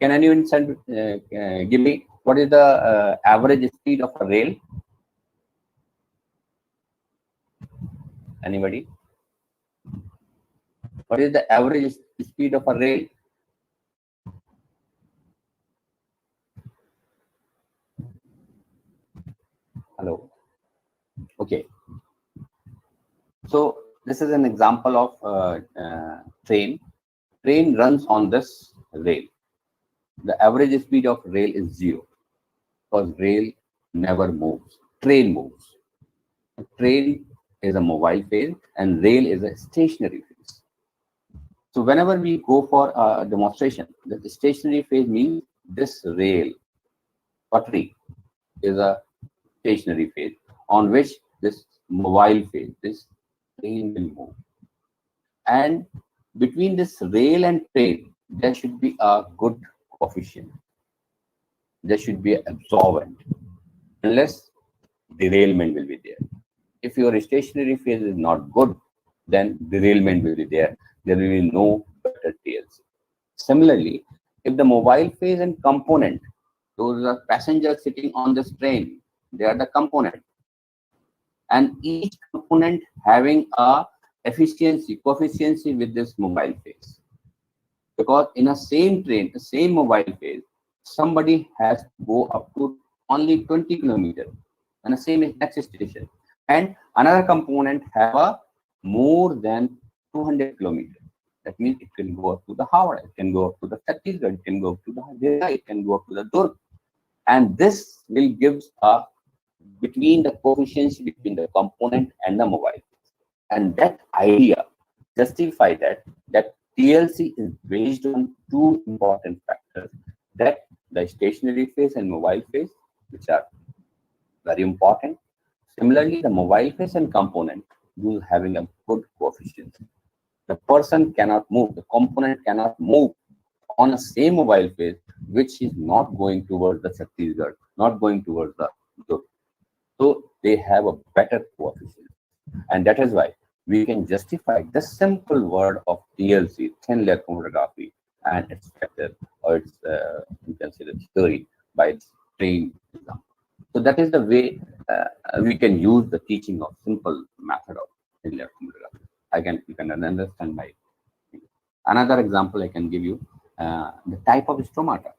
Can anyone give me what is the average speed of a rail? Anybody? What is the average speed of a rail? Hello. Okay. So this is an example of train. Train runs on this rail. The average speed of rail is 0 because rail never moves. Train moves. Train is a mobile phase and rail is a stationary phase. So whenever we go for a demonstration, the stationary phase means this rail, putty, is a stationary phase on which this mobile phase, this train will move. And between this rail and train, there should be a good coefficient. There should be an absorbent, unless derailment will be there. If your stationary phase is not good, then derailment will be there. There will be no better TLC. Similarly, if the mobile phase and component, those are passengers sitting on this train, they are the component. And each component having a coefficient with this mobile phase. Because in a same train, the same mobile phase, somebody has to go up to only 20 kilometers and the same is next station. And another component have a more than 200 kilometers. That means it can go up to the Howrah, it can go up to the Chhattisgarh, it can go up to the Haryana, it can go up to the Durg. And this will give a between the coefficients between the component and the mobile. And that idea justify that TLC is based on two important factors, that the stationary phase and mobile phase, which are very important. Similarly, the mobile phase and component will having a good coefficient. The person cannot move, the component cannot move on a same mobile phase, which is not going towards the Chhattisgarh, not going towards the Durg. So they have a better coefficient. And that is why we can justify the simple word of TLC, thin layer chromatography, and its factor or its you can say the theory by its train example. So that is the way we can use the teaching of simple method of thin layer chromatography. You can understand my. Another example I can give you, the type of stomata.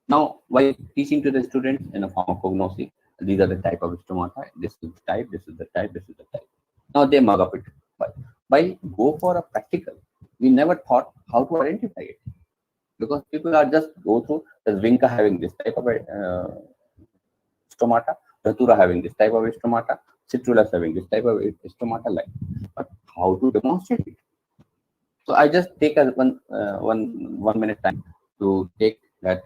Now, while teaching to the students in a pharmacognosy, these are the type of stomata. This is the type, this is the type, this is the type. Now they mug up it. But go for a practical. we never thought how to identify it, because people are just go through the Vinca having this type of stomata, Datura having this type of stomata, Citrulus having this type of stomata, like. But how to demonstrate it? So I just take a one minute time to take that.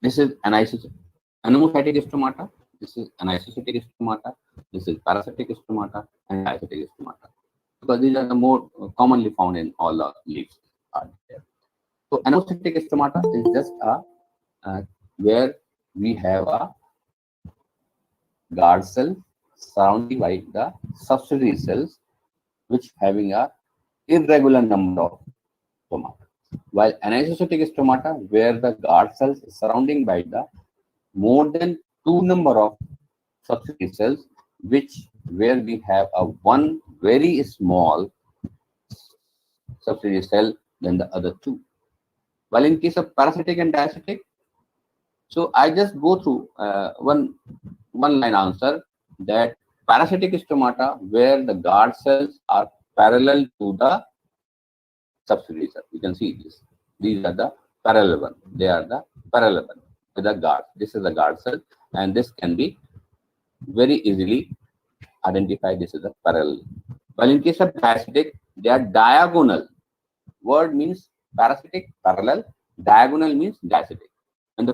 This is anomocytic stomata. This is anisocytic stomata. This is parasitic stomata and diacetic stomata, because these are the more commonly found in all the leaves are there. So anomocytic stomata is just where we have a guard cell surrounded by the subsidiary cells, which having a irregular number of stomata. While anisocytic stomata, where the guard cells is surrounding by the more than 2 number of subsidiary cells, where we have a one very small subsidiary cell than the other two. While in case of parasitic and diacetic, so I just go through one line answer, that parasitic stomata, where the guard cells are parallel to the subsidiary cell. You can see this. These are the parallel one. They are the parallel one with the guard. This is the guard cell, and this can be very easily identified. This is a parallel. While in case of diacetic, they are diagonal. Word means parasitic, parallel. Diagonal means diacetic. And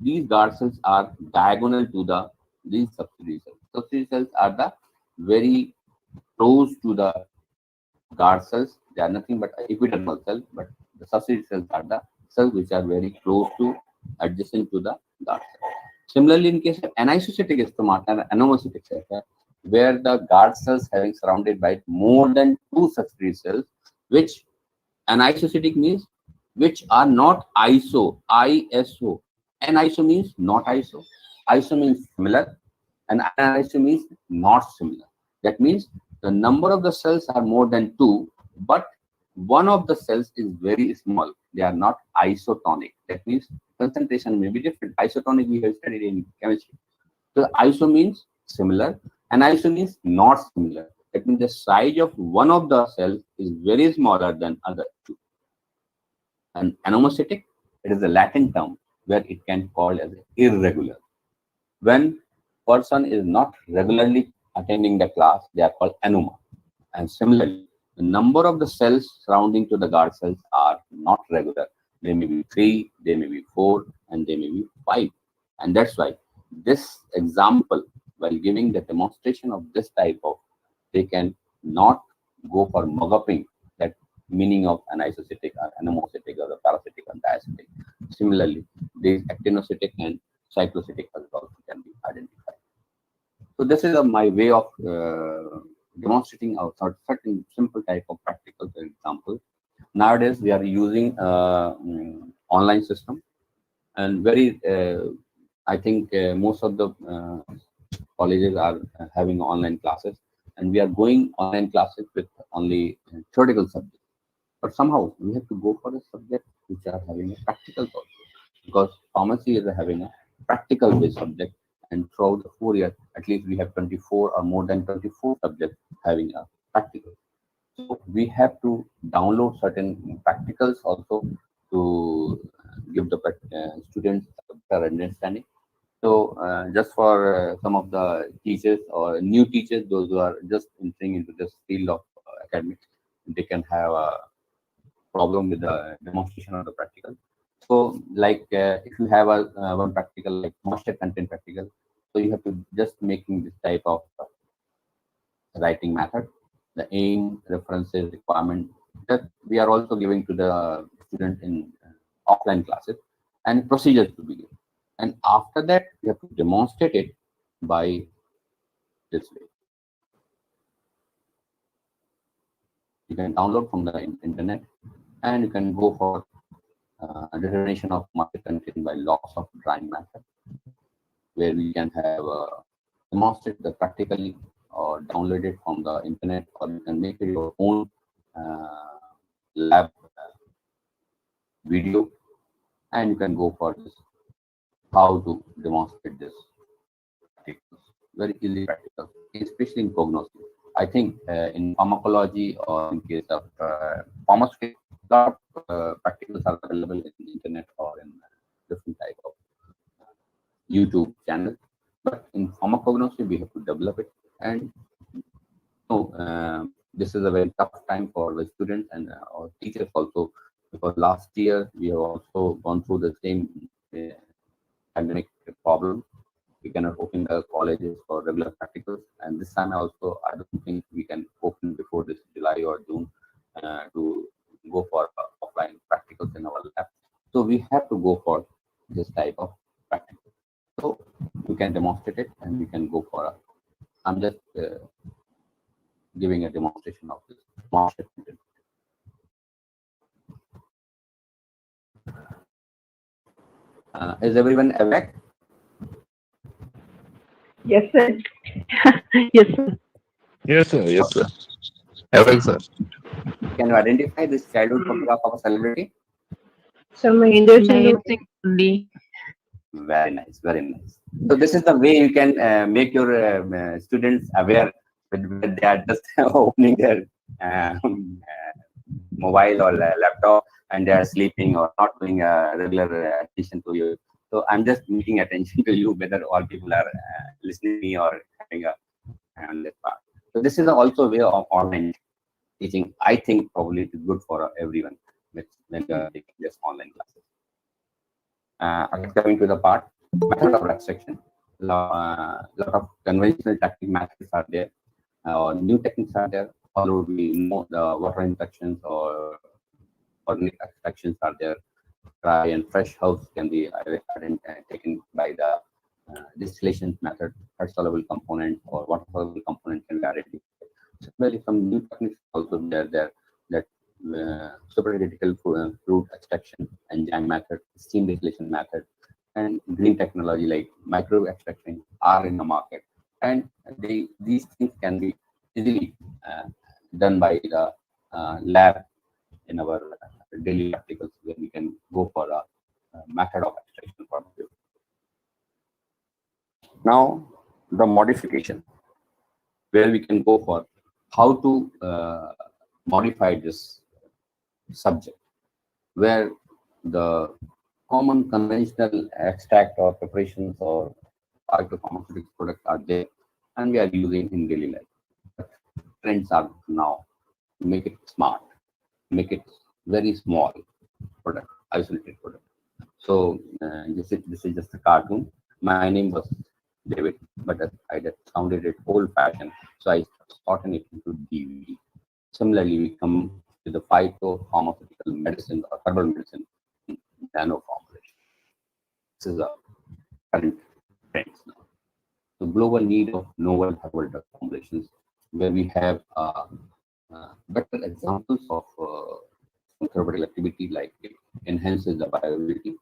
these guard cells are diagonal to these subsidiary cells. Subsidiary cells are the very close to the guard cells. They are nothing but epidermal cells, but the subsidiary cells are the cells which are very close to, adjacent to the guard cell. Similarly, in case of anisocytic stomata and anomocytic cells, where the guard cells having surrounded by more than 2 subsidiary cells, which anisocytic means which are not ISO. Aniso means not ISO. ISO means similar, and aniso means not similar. That means the number of the cells are more than 2, but one of the cells is very small. They are not isotonic. That means concentration may be different. Isotonic we have studied in chemistry. So iso means similar, and iso means not similar. That means the size of one of the cells is very smaller than other two. And anomocytic, it is a Latin term where it can be called as irregular. When person is not regularly attending the class, they are called anoma. And similarly, the number of the cells surrounding to the guard cells are not regular. They may be 3, they may be 4, and they may be 5. And that's why this example, while giving the demonstration of this type of, they can not go for mug-upping that meaning of anisocytic or anomocytic or the parasitic or diacetic. Similarly, these actinocytic and cyclocytic also can be identified. So this is my way of demonstrating our certain simple type of practical example. Nowadays, we are using online system, and very, I think most of the colleges are having online classes, and we are going online classes with only theoretical subjects. But somehow we have to go for a subject which are having a practical also, because pharmacy is having a practical based subject, and throughout the 4 years, at least we have 24 or more than 24 subjects having a practical. So we have to download certain practicals also to give the students a better understanding. So just for some of the teachers or new teachers, those who are just entering into this field of academics, they can have a problem with the demonstration of the practical. So like if you have a one practical like master content practical, so you have to just making this type of writing method, the aim, references, requirement that we are also giving to the student in offline classes, and procedures to be given. And after that, you have to demonstrate it by this way. You can download from the internet, and you can go for determination of market content by loss of drawing method, where we can have demonstrate the practically or download it from the internet, or you can make it your own lab video, and you can go for this how to demonstrate this practicals. Very easy practical, especially in prognosis. I think in pharmacology or in case of pharmaceutical, a lot of practicals are available in the internet or in different type of YouTube channels. But in pharmacognosy, we have to develop it. And so this is a very tough time for the students and our teachers also, because last year we have also gone through the same pandemic problem. We cannot open the colleges for regular practicals, and this time also I don't think we can open before this July or June to go for offline practicals in our lab. So we have to go for this type of practical. So we can demonstrate it, and we can go for a. I'm just giving a demonstration of this small shipment. Is everyone awake? Yes, sir. Yes, sir. Yes, sir. Yes, sir. Awake, sir. Can you identify this childhood photograph of a celebrity? So Mahendra Singh Amazing only. Very nice, very nice. So this is the way you can make your students aware when they are just opening their mobile or laptop and they are sleeping or not doing regular attention to you. So I'm just making attention to you whether all people are listening me or having a on that part. So this is also a way of online teaching. I think probably it is good for everyone when they are taking this online classes. Coming to the part, method of extraction. Lot of conventional technique methods are there, or new techniques are there. Although we know the water infections or organic extractions are there. Dry and fresh house can be taken by the distillation method. Fat soluble component or water soluble component can be identified. Similarly, some new techniques also there that supercritical fruit extraction, enzyme method, steam distillation method, and green technology like micro extraction are in the market, and these things can be easily done by the lab in our daily practicals, where we can go for a method of extraction point of view. Now, the modification, where we can go for how to modify this subject, where the common conventional extract or preparations or phytopharmaceutical products are there and we are using in daily life. But trends are now to make it smart, make it very small product, isolated product. So this is just a cartoon. My name was David, but I just sounded it old fashioned, so I shortened it into DVD. Similarly, we come to the phytopharmaceutical medicine or herbal medicine in nano formulation. This is a current trend now. The global need of novel herbal drug formulations, where we have better examples of therapeutic activity, like it enhances the viability,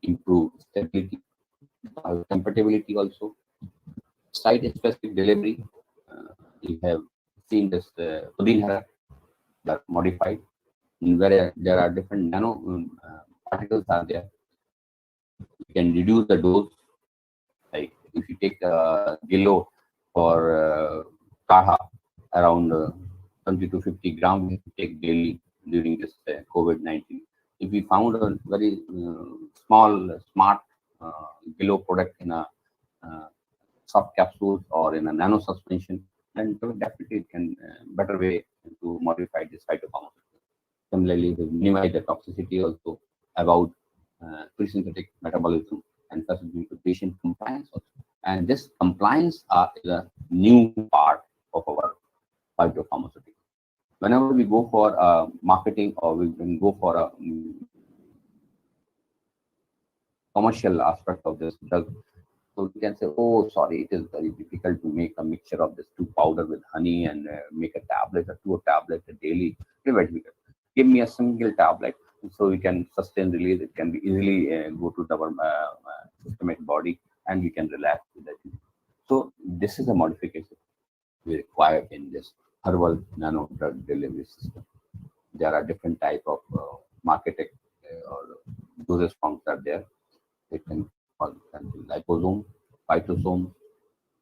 improve stability, compatibility also, site-specific delivery. You have seen this Pudin that modified, where there are different nano particles are there. You can reduce the dose. Like if you take a kilo for kaha, around 20 to 50 grams, you take daily during this COVID-19. If we found a very small, smart kilo product in a soft capsules or in a nano suspension, then definitely it can better way to modify this phytopharmaceutical. Similarly, we minimize the toxicity also about pre-synthetic metabolism and facilitating to patient compliance also. And this compliance is a new part of our phytopharmaceutical. Whenever we go for marketing or we can go for a commercial aspect of this drug, so we can say, oh, sorry, it is very difficult to make a mixture of this two powder with honey and make a tablet or two tablets daily. Very difficult. Give me a single tablet, so we can sustain release. It can be easily go to our systemic body, and we can relax with it. So this is a modification we require in this herbal nano drug delivery system. There are different type of marketing or dosage forms are there. It can be liposome, phytosome,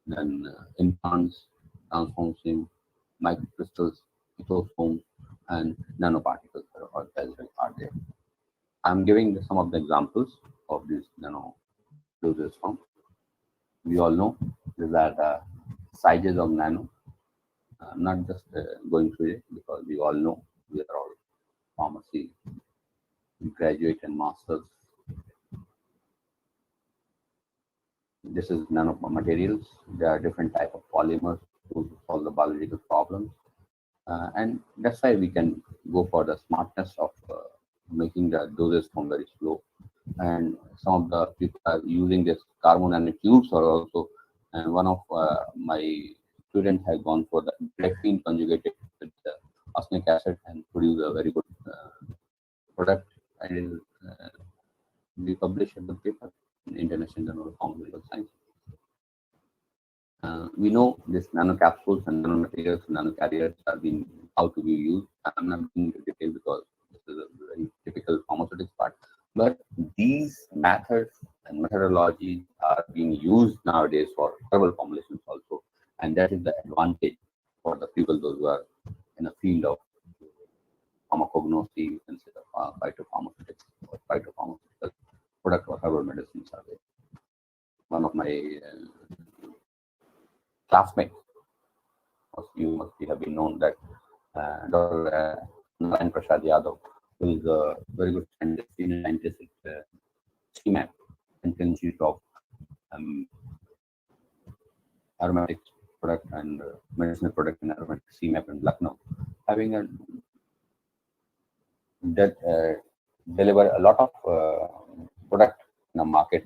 then implants, transformation, microcrystals, phytosomes, and nanoparticles as well are there. I'm giving some of the examples of these nano dosage forms. We all know these are the sizes of nano. I'm not just going through it because we all know we are all pharmacy graduate and masters. This is nanomaterials. There are different type of polymers to solve the biological problems, and that's why we can go for the smartness of making the doses from very slow. And some of the people are using this carbon nanotubes are also. And one of my students has gone for the graphene conjugated with the arsenic acid and produce a very good product, and it will be published in the paper in International Journal of Pharmaceutical Science. We know this nanocapsules and nanomaterials, nanocarriers are being how to be used. I'm not going into detail because this is a very typical pharmaceutics part. But these methods and methodologies are being used nowadays for herbal formulations also, and that is the advantage for the people those who are in a field of pharmacognosy instead of phytopharmaceutics or phytopharmaceutical product or herbal medicines are there. One of my classmates, you must have been known that Dr. Narayan Prasad Yadav, who is a very good scientist, senior scientist at CMAP, Institute of Aromatics Product and Medicinal Product and Aromatic CMAP in Lucknow, having a that deliver a lot of product in the market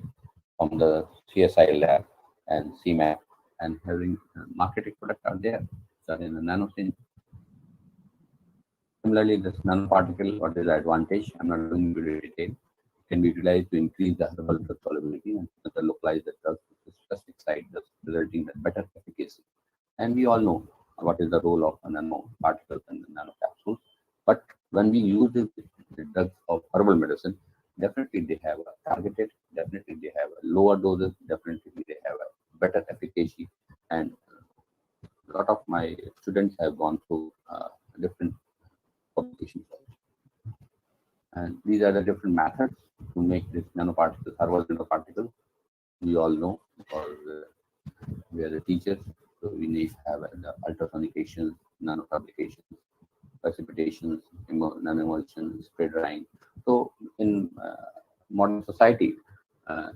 from the CSI lab and CMAP, and having marketed product are there. So in the nanosynth. Similarly, this nanoparticle, what is the advantage? I'm not going into detail. Can be utilized to increase the herbal drug solubility and further localize the drug to the specific site, thus resulting in better efficacy. And we all know what is the role of nanoparticles and nanocapsules. But when we use the drugs of herbal medicine, definitely they have a targeted, definitely they have a lower doses, definitely they have a better efficacy. And a lot of my students have gone through different publications. And these are the different methods to make this nanoparticles, herbal nanoparticles. We all know because we are the teachers, so we need to have the ultrasonications, nanofabrications, precipitations, nanoemulsion, spray drying. So in modern society,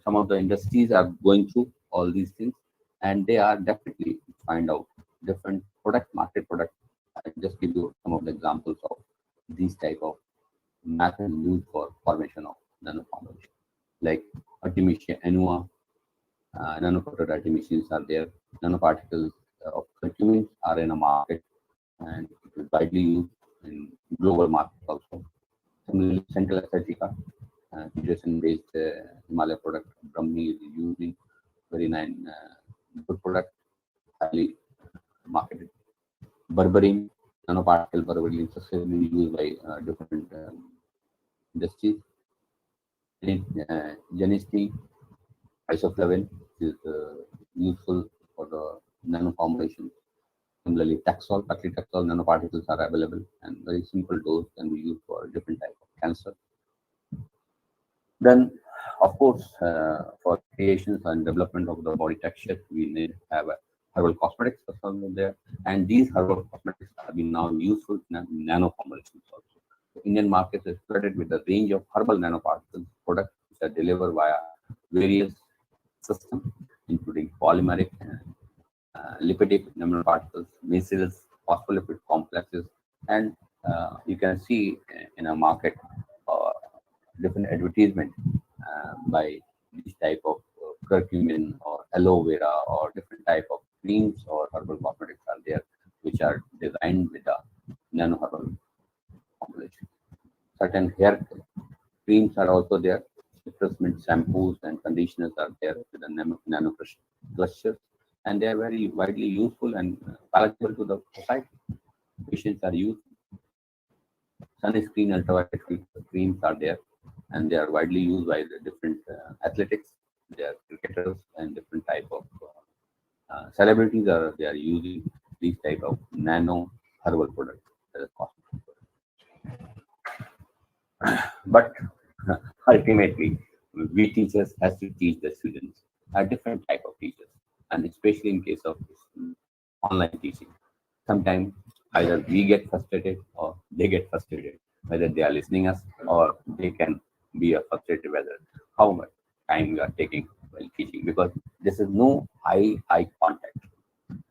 some of the industries are going through all these things, and they are definitely find out different market product. I just give you some of the examples of these type of methods used for formation of nanoformulation, like Artemisia annua, nanocoated artemisians are there. Nanoparticles of curcumins are in a market, and it is widely used in global market also. Similarly, Central Acetica, nutrition-based Himalaya product, Brahmi is using very nice, good product, highly marketed. Berberine, nanoparticle berberine, successfully used by different industries. Genistein, isoflavin is useful for the nanoformulation. Similarly, Taxol, paclitaxel nanoparticles are available, and very simple dose can be used for different type of cancer. Then, of course, for creations and development of the body texture, we need to have a herbal cosmetics also there, and these herbal cosmetics have been now useful in nano formulations also. The Indian market is flooded with a range of herbal nanoparticles products which are delivered via various systems, including polymeric and lipidic nanoparticles, micelles, phospholipid complexes, and you can see in a market different advertisement by this type of curcumin or aloe vera or different type of creams or herbal cosmetics are there, which are designed with a nano herbal formulation. Certain hair creams are also there. Citrus mint shampoos and conditioners are there with the nano clusters, and they are very widely useful and palatable to the society. Patients are used. Sunscreen ultraviolet creams are there, and they are widely used by the different athletics. They are cricketers and different type of celebrities they are using these type of nano herbal products as a cosmetic product. But ultimately, we teachers has to teach the students a different type of teachers, and especially in case of online teaching. Sometimes either we get frustrated or they get frustrated, whether they are listening us or they can be a frustrated whether how much time we are taking while teaching, because this is no eye contact.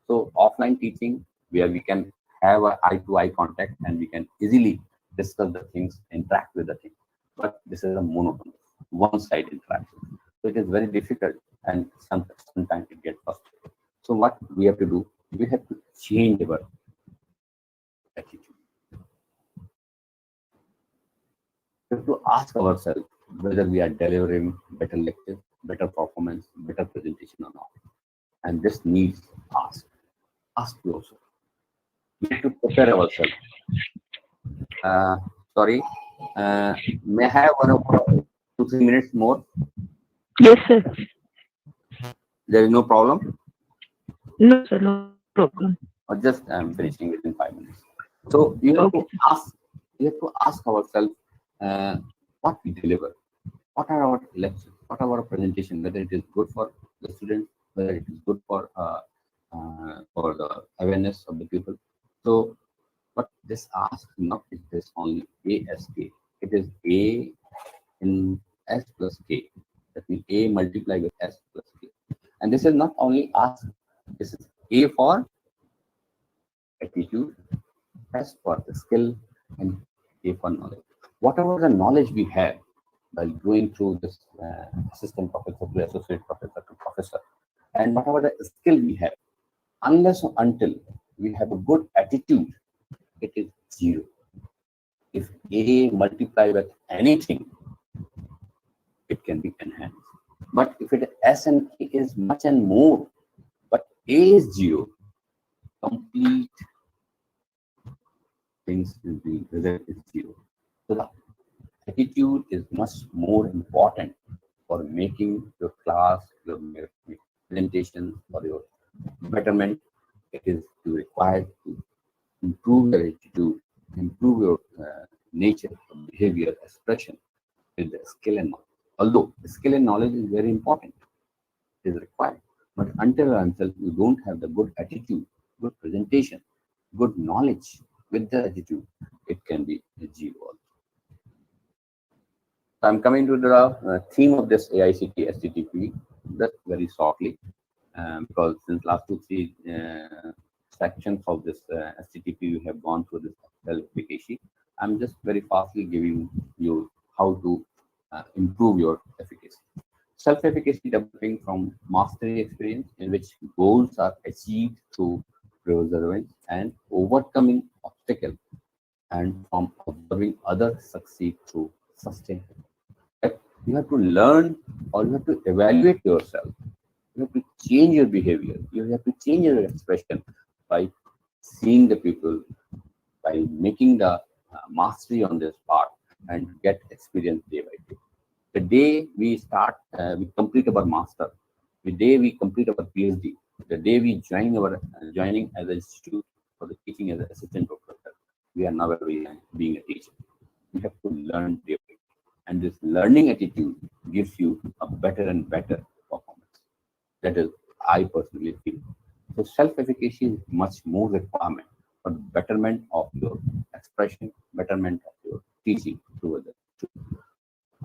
So offline teaching where we can have a eye to eye contact and we can easily discuss the things, interact with the things. But this is a monotonous, one side interaction. So it is very difficult and sometimes it gets frustrated. So what we have to do, we have to change our attitude. We have to ask ourselves whether we are delivering better lecture, better performance, better presentation or not. And this needs ask yourself. We have to prepare ourselves. Sorry, may I have 2-3 minutes more? Yes, sir. There is no problem? No, sir, no problem. Or just I'm finishing within 5 minutes. So you have to ask ourselves what we deliver. What are our lectures? What are our presentation? Whether it is good for the students, whether it is good for the awareness of the people. So, but this ask not is this only ASK. It is A in S plus K. That means A multiplied with S plus K. And this is not only ask. This is A for attitude, S for the skill, and A for knowledge. Whatever the knowledge we have by going through this assistant professor to associate professor to professor, and whatever the skill we have, unless or until we have a good attitude, it is zero. If A multiply with anything, it can be enhanced. But if it S and A is much and more, but A is zero, complete things will be result is zero. So the attitude is much more important for making your class, your presentation, or your betterment. It is required to improve your attitude, improve your nature, behavior, expression with the skill and knowledge. Although skill and knowledge is very important, it is required. But until and until you don't have the good attitude, good presentation, good knowledge with the attitude, it can be a zero. So I'm coming to the theme of this AICT STTP just very shortly, because since last 2-3 sections of this STTP we have gone through this self-efficacy. I'm just very fastly giving you how to improve your efficacy. Self-efficacy developing from mastery experience in which goals are achieved through perseverance and overcoming obstacles, and from observing others succeed through sustained. You have to learn or you have to evaluate yourself. You have to change your behavior. You have to change your expression by seeing the people, by making the mastery on this part and get experience day by day. The day we start, we complete our master. The day we complete our PhD. The day we join our joining as an institute for the teaching as an assistant professor, we are never being a teacher. We have to learn day by day. And this learning attitude gives you a better and better performance. That is, I personally feel. So self-efficacy is much more requirement for betterment of your expression, betterment of your teaching to others.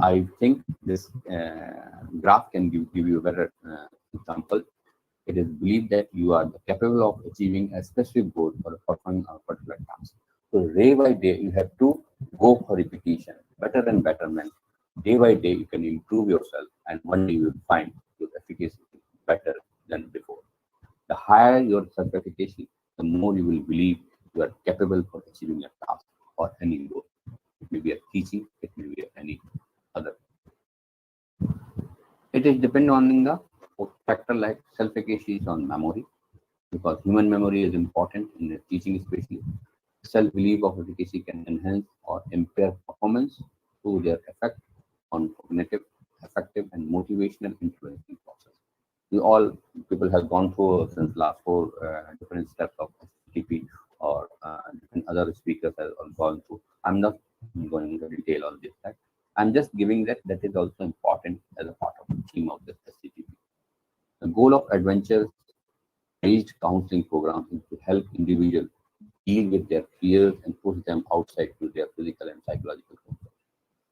I think this graph can give you a better example. It is believed that you are capable of achieving a specific goal for performing a particular task. So day by day, you have to go for repetition, better and betterment. Day by day, you can improve yourself, and one day you will find your efficacy better than before. The higher your self-efficacy, the more you will believe you are capable for achieving a task or any goal. It may be a teaching, it may be any other. It is dependent on the factor like self-efficacy is on memory, because human memory is important in the teaching especially. Self-belief of efficacy can enhance or impair performance through their effect on cognitive, affective, and motivational influencing process. We all people have gone through since last 4 different steps of STTP or different other speakers have gone through. I'm not going into detail on this. Right? I'm just giving that is also important as a part of the theme of this STTP. The goal of adventure-based counseling programs is to help individuals deal with their fears and push them outside to their physical and psychological comfort.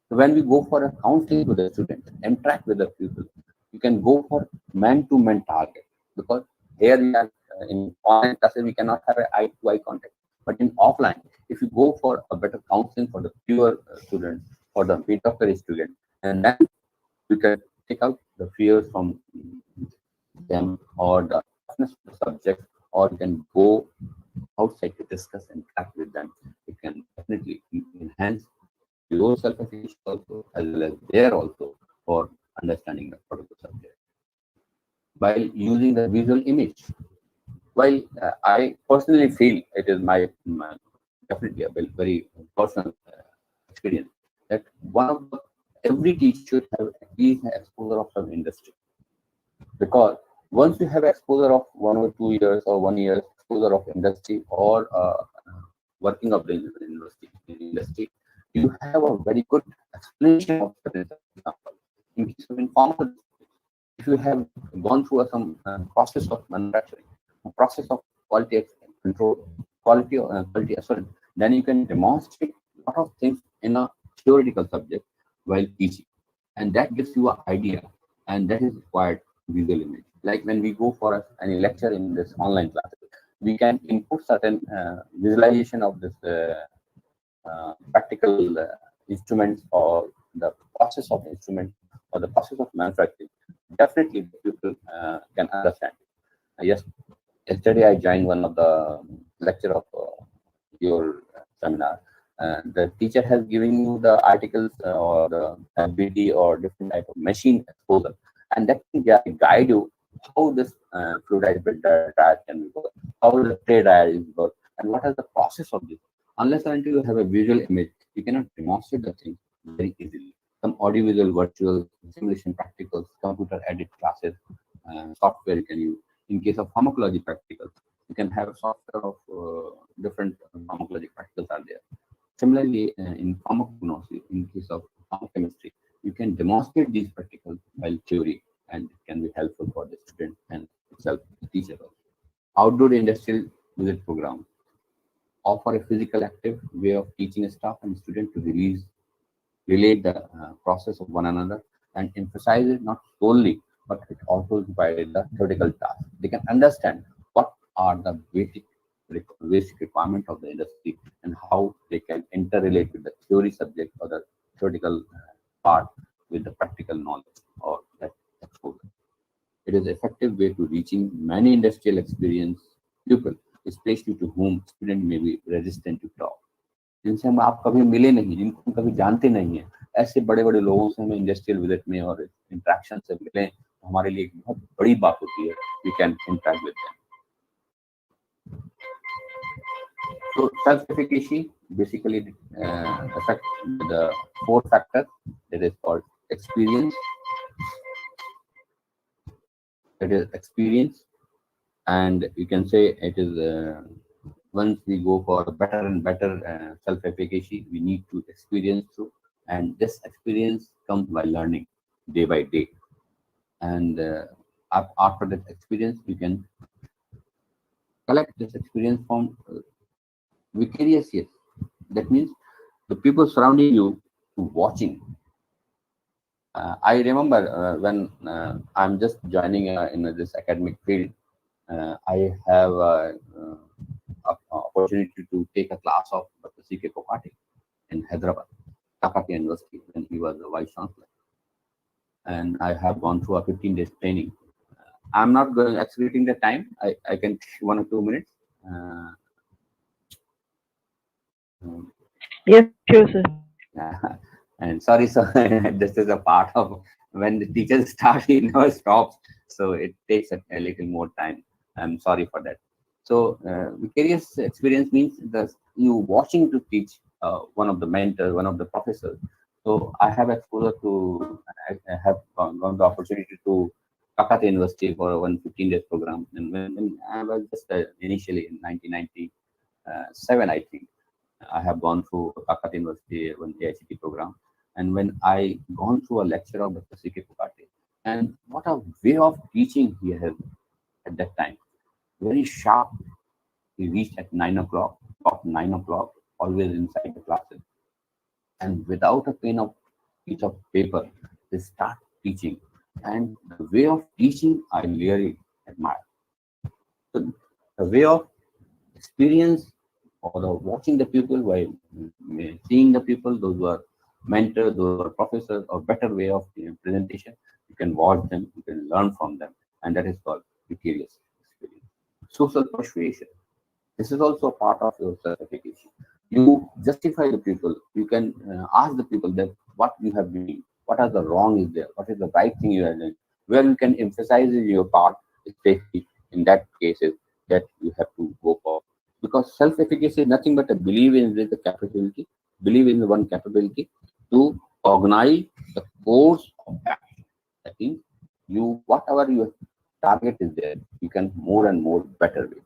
So when we go for a counseling to the student, interact with the people, you can go for man-to-man target because here we are in online classes we cannot have an eye-to-eye contact. But in offline, if you go for a better counseling for the pure students, for the mid-doctorate student, and then you can take out the fears from them or the toughness of the subject, or you can go outside to discuss and interact with them. It can definitely enhance your self-efficacy also as well as their also for understanding the particular subject. While using the visual image, while I personally feel it is my definitely a very personal experience that one of the, every teacher should have at least an exposure of some industry, because once you have exposure of 1 or 2 years or 1 year exposure of industry or working of the industry, you have a very good explanation of certain example. In case of informal, if you have gone through some process of manufacturing, a process of quality control, quality assurance, then you can demonstrate a lot of things in a theoretical subject while teaching, and that gives you an idea, and that is required visual image. Like when we go for any lecture in this online class, we can input certain visualization of this practical instruments or the process of instrument or the process of manufacturing. Definitely, people can understand. Yes, yesterday I joined one of the lecture of your seminar. The teacher has given you the articles or the MBD or different type of machine exposure, and that can guide you how this fluidized dryer can work, how the tray dryer is work, and what is the process of this. Unless and until you have a visual image, you cannot demonstrate the thing very easily. Some audiovisual, virtual, simulation practicals, computer edit classes, software you can use. In case of pharmacology practicals, you can have a software of different pharmacology practicals are there. Similarly, in pharmacognosy, in case of pharmacochemistry, you can demonstrate these practicals while theory, and it can be helpful for the student and itself, the teacher also. Outdoor industrial visit program offer a physical active way of teaching staff and student to relate the process of one another and emphasize it not solely, but it also provided the theoretical task. They can understand what are the basic requirement of the industry and how they can interrelate with the theory subject or the theoretical part with the practical knowledge or that exposure. It is an effective way to reaching many industrial experience people, especially to whom student may be resistant to talk. जिनसे हम आप कभी मिले नहीं, जिनको हम कभी जानते नहीं है, ऐसे बड़े बड़े लोगों से हमें इंडस्ट्रियल विजिट में और इंटरेक्शन से मिले, तो हमारे लिए एक बहुत बड़ी बात होती है. We can interact with them. So self-efficacy basically affect the 4 factors that is called experience. That is experience, and you can say it is once we go for better and better self-efficacy, we need to experience through, and this experience comes by learning day by day. And after that experience, we can collect this experience from vicarious years. That means the people surrounding you watching. I remember when I'm just joining in this academic field, I have opportunity to take a class of Dr. C.K. Kokate in Hyderabad, Kakati University, when he was the vice chancellor. And I have gone through a 15 days training. I'm not going accelerating the time. I can take 1 or 2 minutes. Yes, sure, sir. And sorry, sir, this is a part of when the teachers start, he never stops. So it takes a little more time. I'm sorry for that. So vicarious experience means that you watching to teach one of the mentors, one of the professors. So I have exposure to, I have gone the opportunity to Calcutta University for one 15 days program. And when I was just initially in 1997, I think, I have gone through Calcutta University one AICT program. And when I gone through a lecture of Dr. C.K. Pukate, and what a way of teaching he had at that time. Very sharp. He reached at 9 o'clock, top 9 o'clock, always inside the classes. And without a pen of piece of paper, they start teaching. And the way of teaching, I really admire. So the way of experience or the watching the people while seeing the people, those who are mentors, those who are professors, or better way of presentation, you can watch them, you can learn from them, and that is called vicarious experience. Social persuasion. This is also a part of your certification. You justify the people. You can ask the people that what you have been, what are the wrong is there, what is the right thing you are doing, where you can emphasize your part, especially in that cases that you have to go for. Because self-efficacy is nothing but a belief in the capability, believe in the one capability to organize the course of action. That means you, whatever your target is there, you can more and more better way.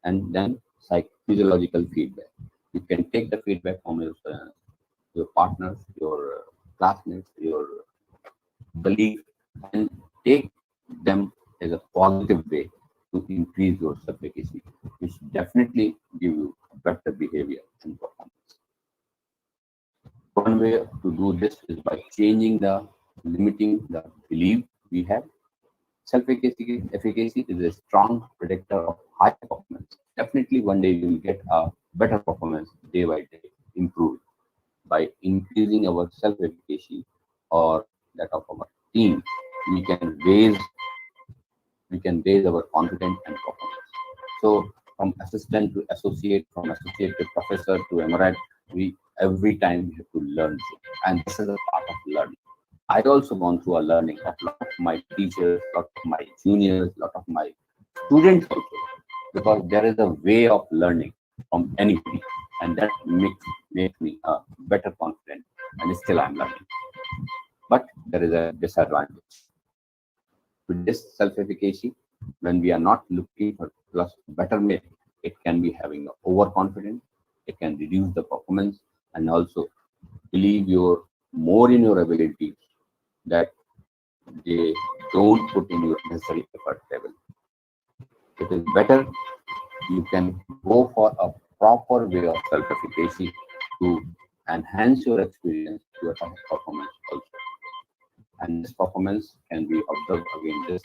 And then physiological feedback. You can take the feedback from your partners, your classmates, your colleagues, and take them as a positive way to increase your self-efficacy, which definitely give you better behavior and performance. One way to do this is by changing the limiting the belief we have. Self-efficacy is a strong predictor of high performance. Definitely one day you will get a better performance day by day, improve by increasing our self-efficacy or that of our team. We can raise our confidence and performance. So from assistant to associate, from associate to professor to emirate, we every time we have to learn, and this is a part of learning. I also gone through a learning of lot of my teachers, lot of my juniors, lot of my students also, because there is a way of learning from anybody, and that makes me a better confident, and still I'm learning. But there is a disadvantage with this self-efficacy. When we are not looking for plus betterment, it can be having overconfidence, it can reduce the performance, and also believe your more in your abilities that they don't put in your necessary effort level. It is better you can go for a proper way of self-efficacy to enhance your experience, your performance also. And this performance can be observed again this.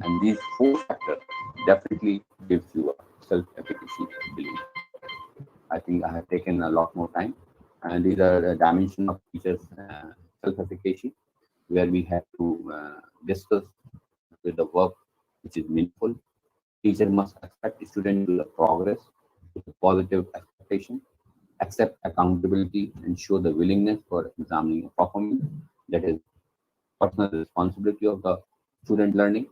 And these four factors definitely gives you a self-efficacy belief. I think I have taken a lot more time, and these are the dimension of teachers' self-efficacy, where we have to discuss with the work which is meaningful. Teacher must expect student to the progress with a positive expectation, accept accountability, and show the willingness for examining a performance. That is personal responsibility of the student learning.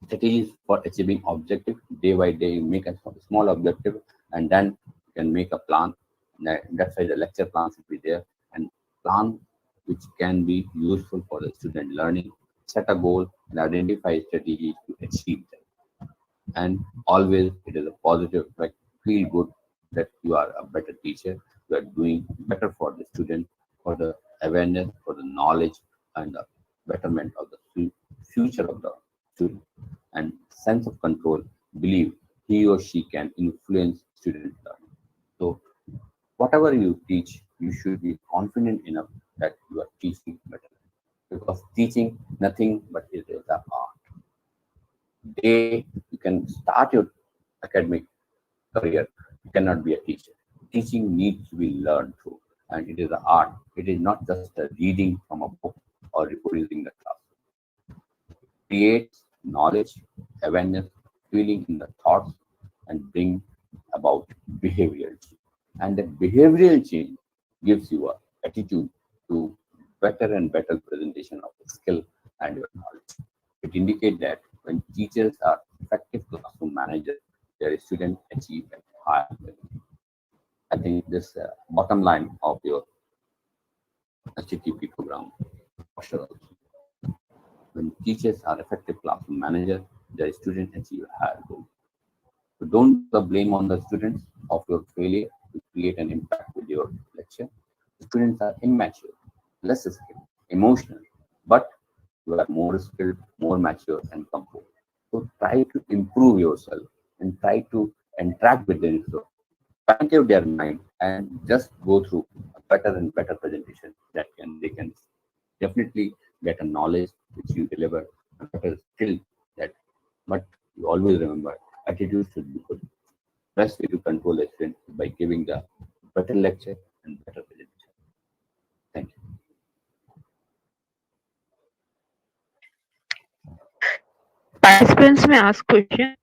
Strategies for achieving objective day by day. You make a small objective, and then you can make a plan. That's why the lecture plan should be there, and plan which can be useful for the student learning. Set a goal and identify strategies to achieve them. And always it is a positive, like feel good that you are a better teacher. You are doing better for the student, for the awareness, for the knowledge, and the betterment of the future of the student. And sense of control, believe he or she can influence student learning. So whatever you teach, you should be confident enough that you are teaching better. Because teaching nothing but it is an art. You can start your academic career, you cannot be a teacher. Teaching needs to be learned through, and it is an art. It is not just a reading from a book or reproducing the class. Creates knowledge, awareness, feeling in the thoughts, and bring about behavioral change. And that behavioral change gives you a attitude to better and better presentation of the skill and your knowledge. It indicates that when teachers are effective classroom managers, their students achieve a higher level. I think this bottom line of your STTP program. Structure also. When teachers are effective classroom manager, their students achieve higher goals. So don't put the blame on the students of your failure to create an impact with your lecture. The students are immature, less skilled, emotional, but you are more skilled, more mature, and composed. So try to improve yourself and try to interact with them. So connect their mind and just go through a better and better presentation that they can definitely get a knowledge which you deliver, a better skill that. But you always remember, attitude should be good. Best way to control a student is by giving the better lecture and better presentation. Thank you. Participants may ask questions.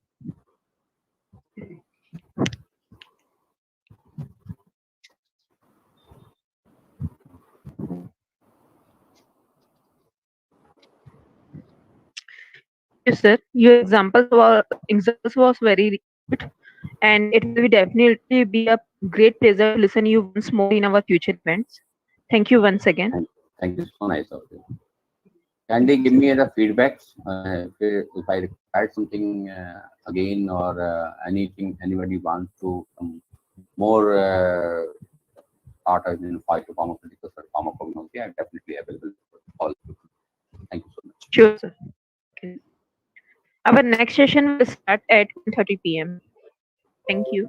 Yes, sir. Your examples was very good, and it will be definitely be a great pleasure to listen you once more in our future events. Thank you once again. Thank you. So nice of you. Can they give me the feedbacks if I require something again or anything anybody wants to more part of phytopharmaceuticals or pharmacology? I'm definitely available for all. Thank you so much. Sure, sir. Okay. Our next session will start at 1:30 p.m. Thank you.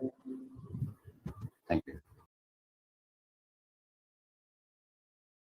Thank you.